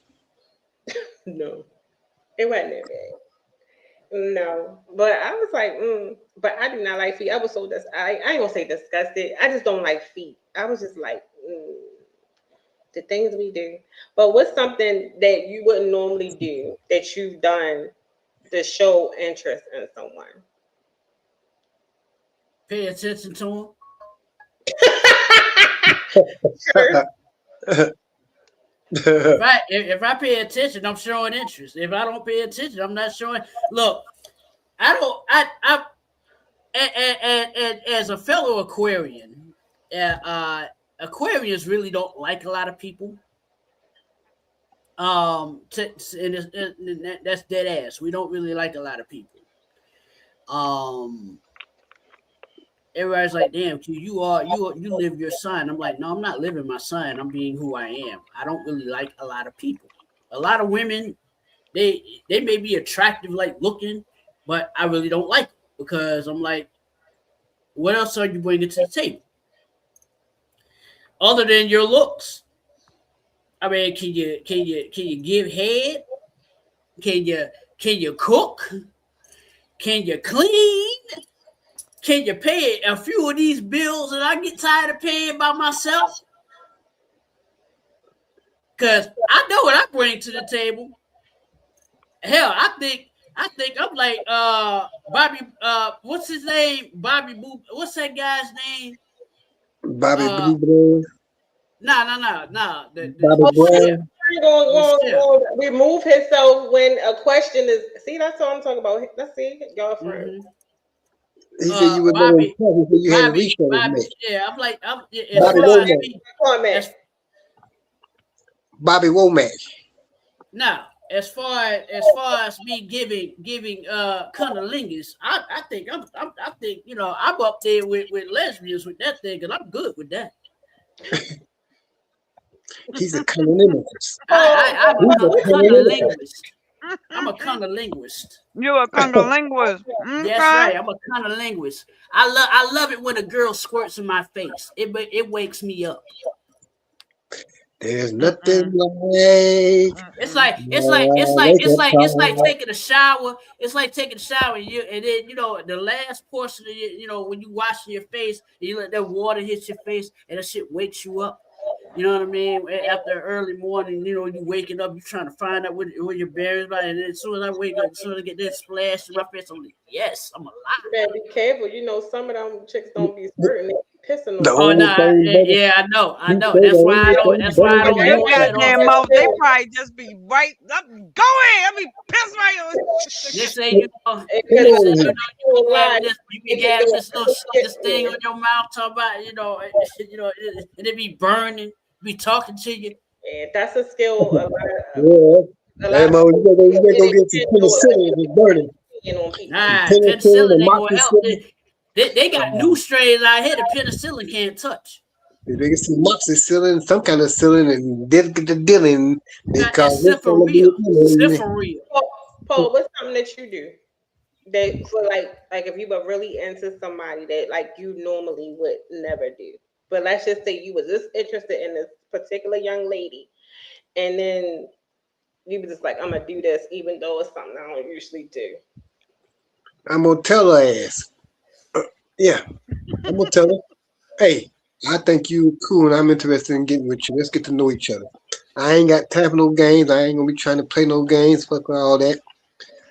No, it wasn't that bad. No, but I was like, but I do not like feet. I was so I ain't gonna say disgusted. I just don't like feet. I was just like, the things we do. But what's something that you wouldn't normally do that you've done to show interest in someone? Pay attention to them. Sure. If I pay attention, I'm showing interest. If I don't pay attention, I'm not showing. Look, I as a fellow Aquarian, Aquarians really don't like a lot of people. And that's dead ass. We don't really like a lot of people. Everybody's like, damn, you live your sign. I'm like, no, I'm not living my sign. I'm being who I am. I don't really like a lot of people. A lot of women, they may be attractive, like looking, but I really don't like them because I'm like, what else are you bringing to the table? Other than your looks. I mean, can you give head? Can you cook? Can you clean? Can you pay a few of these bills that I get tired of paying by myself? Because I know what I bring to the table. Hell, I think I'm like Bobby. What's his name? Bobby Boo. What's that guy's name? Bobby Blue Brown. No. Bobby Brown. Going remove himself when a question is. See, that's what I'm talking about. Let's see, y'all friends. He said you would know him. He said you had a reach on his neck. Yeah, I'm like, Bobby Womack. Now, as far as me giving cunnilingus, I think I'm up there with lesbians with that thing, and I'm good with that. He's a cunnilingus. I'm a cunnilingus. I'm a linguist. You're a congolinguist. That's right. I'm a linguist. I love it when a girl squirts in my face. It wakes me up. There's nothing like. It's like taking a shower. It's like taking a shower, and then the last portion of when you washing your face, and you let that water hit your face, and that shit wakes you up. You know what I mean? After early morning, you waking up, you trying to find out where your berries are, and then as soon as I wake up, as soon as I get that splash in my face, I'm like, yes, I'm alive. You better be careful. Some of them chicks don't be squirting, they be pissing on. Oh no, yeah, I know. That's why I don't. That's why I don't. Your goddamn mouth, they probably just be right up. Go ahead, I be pissed right on. Just say you be having this thing on your mouth, talk about and it be burning, be talking to you. Yeah, that's a skill. You gotta go get some penicillin and burning. Penicillin ain't gonna help. They got new strains out here that penicillin can't touch. They get some moxicillin, some kind of cillin, and get the dealing. They call Syphoreal. Paul, what's something that you do that for like if you were really into somebody that like you normally would never do? But let's just say you was just interested in this particular young lady, and then you were just like, I'm gonna do this, even though it's something I don't usually do. I'm gonna tell her ass. Yeah, I'm gonna tell her, hey, I think you cool and I'm interested in getting with you. Let's get to know each other. I ain't got time for no games. I ain't gonna be trying to play no games. Fuck all that.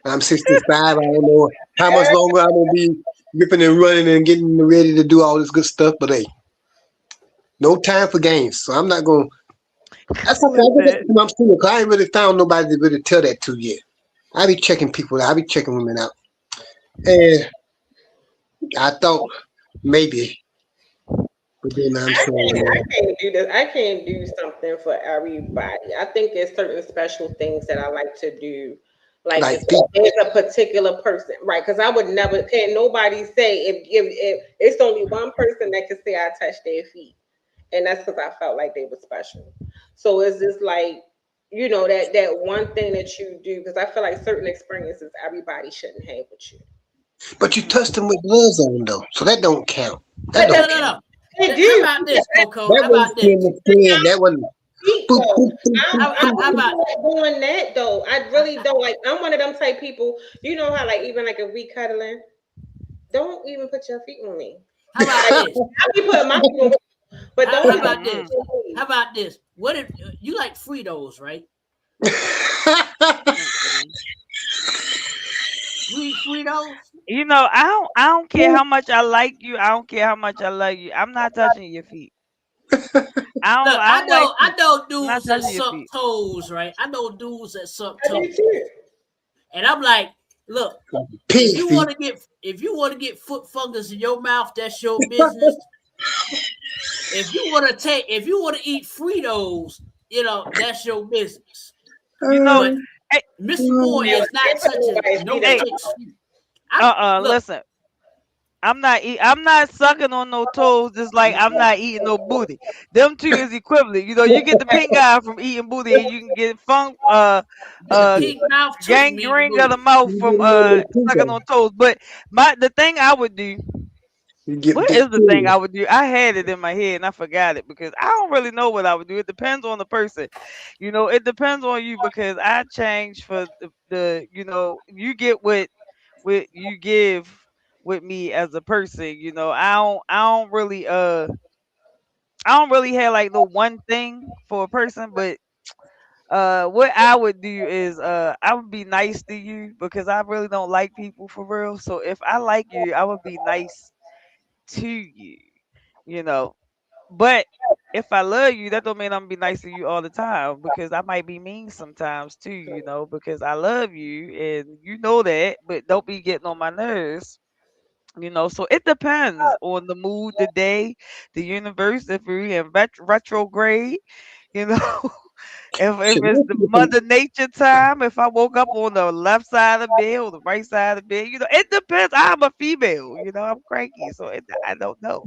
I'm 65. I don't know how much longer I'm gonna be ripping and running and getting ready to do all this good stuff. But hey, no time for games. So I'm not gonna. That's okay. I'm still because I ain't really found nobody to really tell that to yet. I be checking people out. I be checking women out, and I thought maybe. But then I can't do this. I can't do something for everybody. I think there's certain special things that I like to do. Like there's a particular person, right? Because I would never can nobody say if it's only one person that can say I touched their feet, and that's because I felt like they were special. So it's just like that one thing that you do, because I feel like certain experiences everybody shouldn't have with you. But you touched them with gloves on though, so that don't count. No. How about this, Coco? How about this? That wasn't. I'm not doing that though. I really don't like. I'm one of them type people. You know how like even like if we cuddling, don't even put your feet on me. How about this? I be putting my feet on, but don't. How about this? How about this? What if you like Fritos, right? You eat Fritos? I don't care how much I like you. I don't care how much I love you. I'm not touching your feet. I know dudes that suck toes, right? I know dudes that suck toes. And I'm like, look, if you want to get foot fungus in your mouth, that's your business. If you want to eat Fritos, that's your business. Mr. Boy is not touching no chick's feet. Listen. I'm not sucking on no toes, just like I'm not eating no booty. Them two is equivalent. You get the pink eye from eating booty, and you can get gangrene of the mouth from sucking on toes. But the thing I would do. What is the thing I would do? I had it in my head and I forgot it because I don't really know what I would do. It depends on the person. It depends on you because I change for the you get what you give with me as a person. I don't really have like no one thing for a person, but what I would do is I would be nice to you because I really don't like people for real. So if I like you, I would be nice to you, but if I love you, that don't mean I'm gonna be nice to you all the time because I might be mean sometimes too, because I love you and you know that, but don't be getting on my nerves. So it depends on the mood, the day, the universe. If we're in retrograde, if it's the Mother Nature time, if I woke up on the left side of the bed or the right side of the bed, it depends. I'm a female, I'm cranky, so I don't know.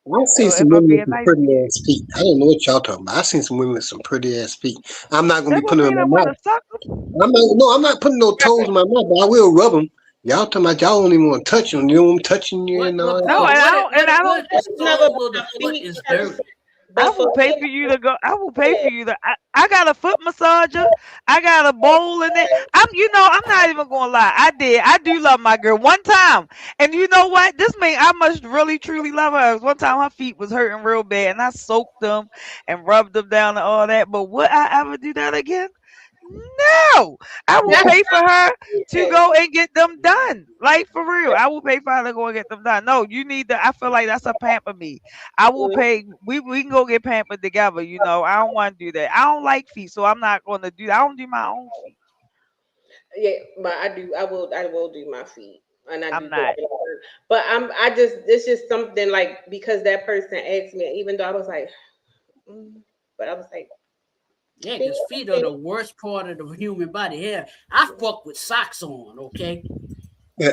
I've seen If some I'm women with being some nice to pretty you, ass feet. I don't know what y'all talking about. I've seen some women with some pretty ass feet. I'm not gonna that be would putting them mean in I my want mouth. to suck them. I'm not putting no toes in my mouth, but I will rub them. Y'all talking about y'all don't even want to touch them. You don't want 'em touching you and all that. No, and I don't. What if the It's never sole of the about foot feet is first. dirty? I But will for pay me, for you to go. I will pay for you to. I got a foot massager. I got a bowl in it. I'm not even gonna lie. I do love my girl. One time, and you know what? This mean I must really truly love her. One time her feet was hurting real bad, and I soaked them and rubbed them down and all that. But would I ever do that again? No, I will that's pay for her to it. go and get them done. Like for real, I will pay for her to go and get them done. No, you need to. I feel like that's a pamper me. I will pay. We can go get pampered together. I don't want to do that. I don't like feet, so I'm not going to do that. I don't do my own feet. Yeah, but I do. I will do my feet, and I do. I'm not. But I just. It's just something like because that person asked me, even though I was like, but I was like, Yeah, because feet are the worst part of the human body. Yeah, I fuck with socks on, okay? Yeah.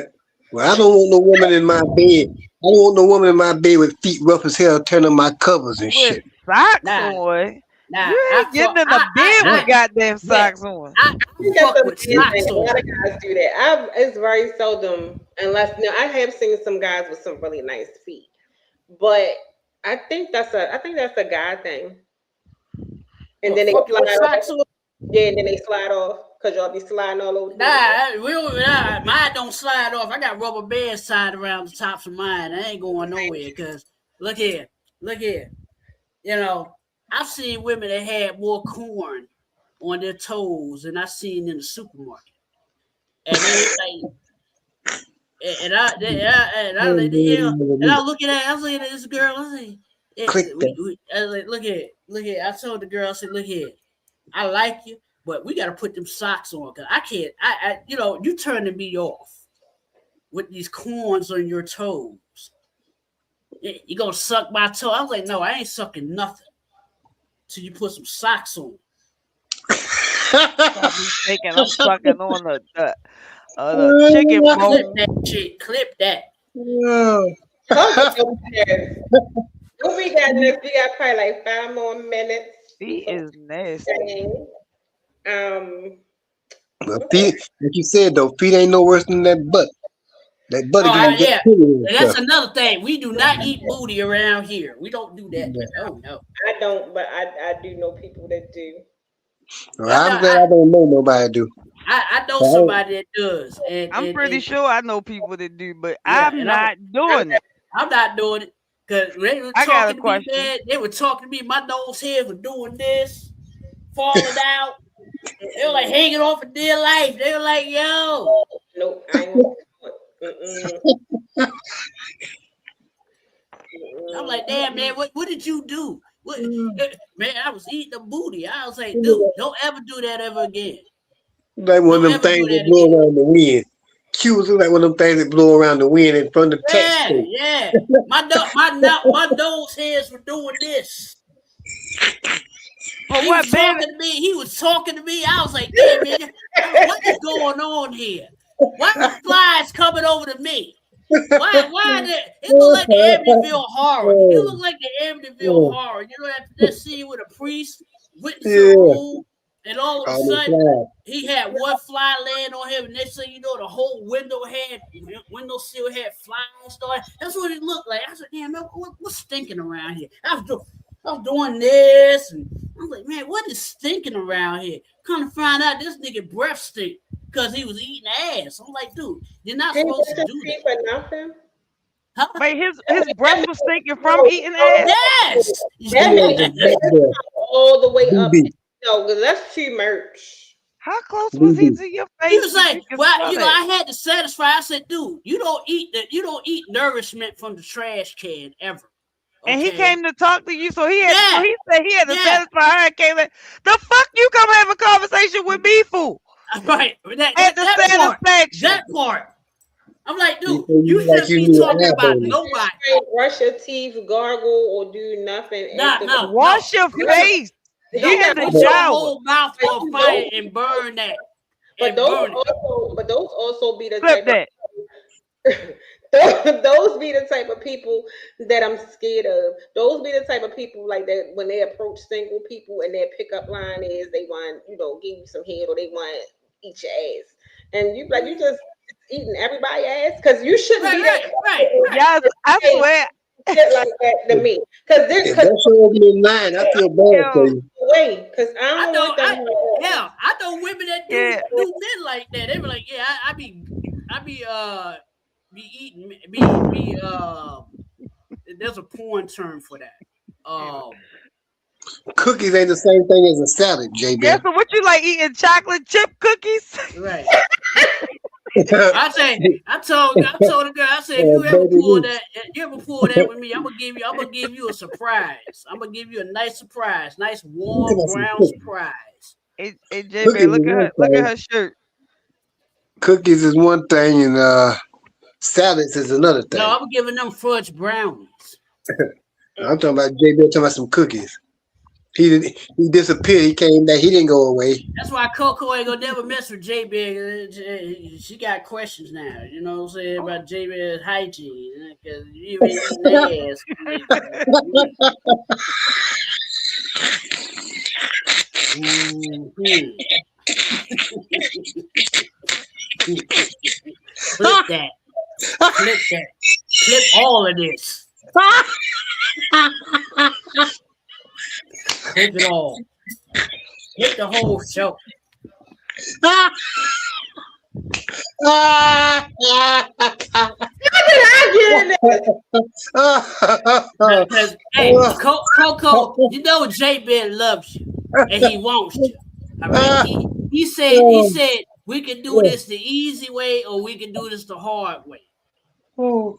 Well, I don't want no woman in my bed. I don't want no woman in my bed with feet rough as hell, turning my covers and With shit. socks Nah, on. nah, You ain't getting in the bed with goddamn socks on. I think that's fuck a with man socks thing. A lot on. of guys do that. It's very seldom, unless I have seen some guys with some really nice feet, but I think that's a guy thing. And then they Fucking with slide socks off. on. Yeah, and then they slide off because y'all be sliding all over. Mine don't slide off. I got rubber bands tied around the tops of mine. I ain't going nowhere because look here. I've seen women that had more corn on their toes than I seen in the supermarket. And they like, and I look at that. I was looking at this girl. I was like, Click that. I was like, look here. I told the girl, I said, look here. I like you, but we got to put them socks on because I can't. You turning me off with these corns on your toes. You gonna suck my toe? I was like, no, I ain't sucking nothing till you put some socks on. Got me thinking I'm sucking on the chicken Clip bone. that shit. Clip that. What we got next? We got probably like 5 more minutes. He is nasty. Well, feet, like you said though, feet ain't no worse than that butt. That butt can get And that's another thing. We do not eat booty around here. We don't do that. Yeah. Oh no. I don't, but I do know people that do. Well, I'm glad I don't know nobody do. I know somebody that does. I'm pretty sure I know people that do, but I'm not doing it. I'm not doing it because they were talking to me, man. They were talking to me. My nose hairs were doing this, falling out. They were like hanging on for dear life. They were like, yo. Nope, I ain't. I'm like, damn, man, what did you do? Man, I was eating the booty. I was like, dude, don't ever do that ever again. Like one of them things that blow around the wind. Cues like one of them things that blow around the wind in front of the text. Yeah. My nose hairs were doing this. He was talking to me. I was like, damn, man, what is going on here? Why are flies coming over to me? Why it look like the Amityville Horror. It look like the Amityville Horror. You know that scene with a priest witnessing a room, and all of a sudden he had one fly laying on him, and next thing you know, the whole windowsill had flies started. That's what it looked like. I said, damn, man, what's stinking around here? I was doing this, and I was like, man, what is stinking around here? Come to find out, this nigga breath stink because he was eating ass. I'm like, dude, you're not supposed to do that. For nothing? Huh? Wait, his breath was stinking from eating ass? Yes. All the way up. No, because that's too much. How close was he to your face? He was like, well, I had to satisfy. I said, dude, you don't eat nourishment from the trash can ever. Okay. And he came to talk to you, so he said he had to satisfy her and came like, the fuck you come have a conversation with me, fool? Right. That part. I'm like, dude, you shouldn't be talking about nobody. Brush your teeth, gargle, or do nothing. Wash your face. You have to put your whole mouth on fire and burn that. But those also be the type of those be the type of people that I'm scared of. Those be the type of people like that when they approach single people and their pickup line is they want, give you some head or they want to eat your ass. And you like you just eating everybody's ass because you shouldn't be that. Right. Yes, I swear. Shit like that to me. Because If that's your in line, I feel bad for you. wait, because I don't want them. I know women that do men like that. They be like, yeah, I be eating there's a porn term for that. Cookies ain't the same thing as a salad, JB. Yeah, so what you like eating chocolate chip cookies? Right. I told the girl, I said, if you ever pull that with me, I'm gonna give you a surprise. I'm gonna give you a nice surprise, nice warm brown surprise. Hey JB, look at her shirt. Cookies is one thing, and salads is another thing. No, I'm giving them fudge brownies. I'm talking about JB. Talking about some cookies. He disappeared. He came back. He didn't go away. That's why Coco ain't gonna never mess with JB. She got questions now. You know what I'm saying about JB's hygiene because you ain't eating that ass. Clip that. Clip all of this. Clip it all. Hit the whole show. Because, hey, Coco, you know JB loves you and he wants you. All right? He said we can do this the easy way or we can do this the hard way. Because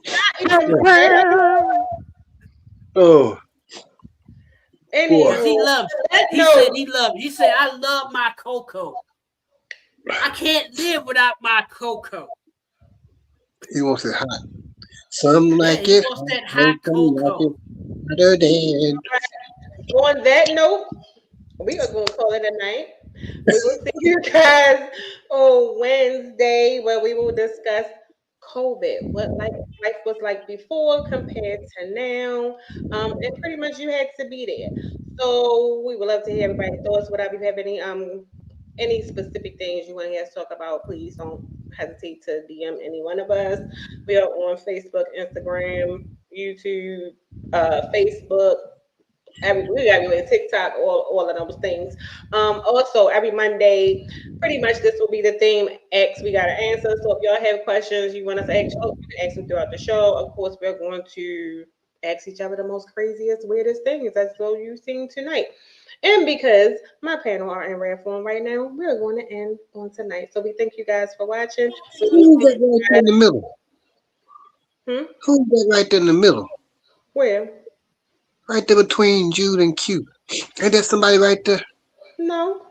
he loves you. He said he loves you. He said, I love my Coco. I can't live without my Coco. He wants it hot. Something like it. He wants that hot Coco. On that note, we are going to call it a night. We will see you guys on Wednesday where we will discuss COVID, what life was like before compared to now. And pretty much you had to be there. So we would love to hear everybody's thoughts. Whatever you have any specific things you want to hear us talk about, please don't hesitate to DM any one of us. We are on Facebook, Instagram, YouTube, Facebook. We got you in TikTok, all of those things. Also, every Monday, pretty much this will be the theme. We got to answer. So if y'all have questions you want us to ask, you can ask them throughout the show. Of course, we're going to ask each other the most craziest, weirdest things. That's what you've seen tonight. And because my panel are in rare form right now, we're going to end on tonight. So we thank you guys for watching. Who's that right there in the middle? Who's that right there in the middle? Where? Right there between Jude and Q. Ain't there somebody right there? No.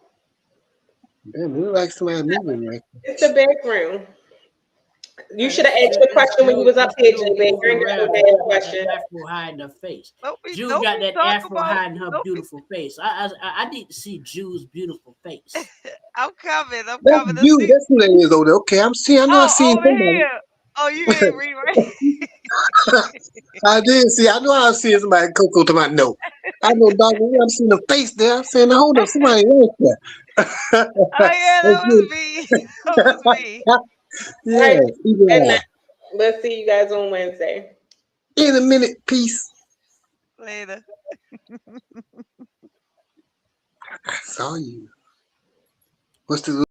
Damn, it look like somebody moving right there. It's the background. You should have asked the question when you was up here, JB. You ain't got no damn question. Afro hiding her face. Jude got that afro hiding her beautiful face. I need to see Jude's beautiful face. I'm coming. That's Jude. That's who that is over there. Okay, I'm seeing. I know I seen somebody. Here. Oh, you didn't read right. I did see. I know I seen somebody Coco to my note. I know, Dr. I'm seeing the face there. I'm saying, hold on, somebody right there. Oh yeah, that was me. That was me. Yeah. Right. We'll see you guys on Wednesday. In a minute. Peace. Later. I saw you. What's the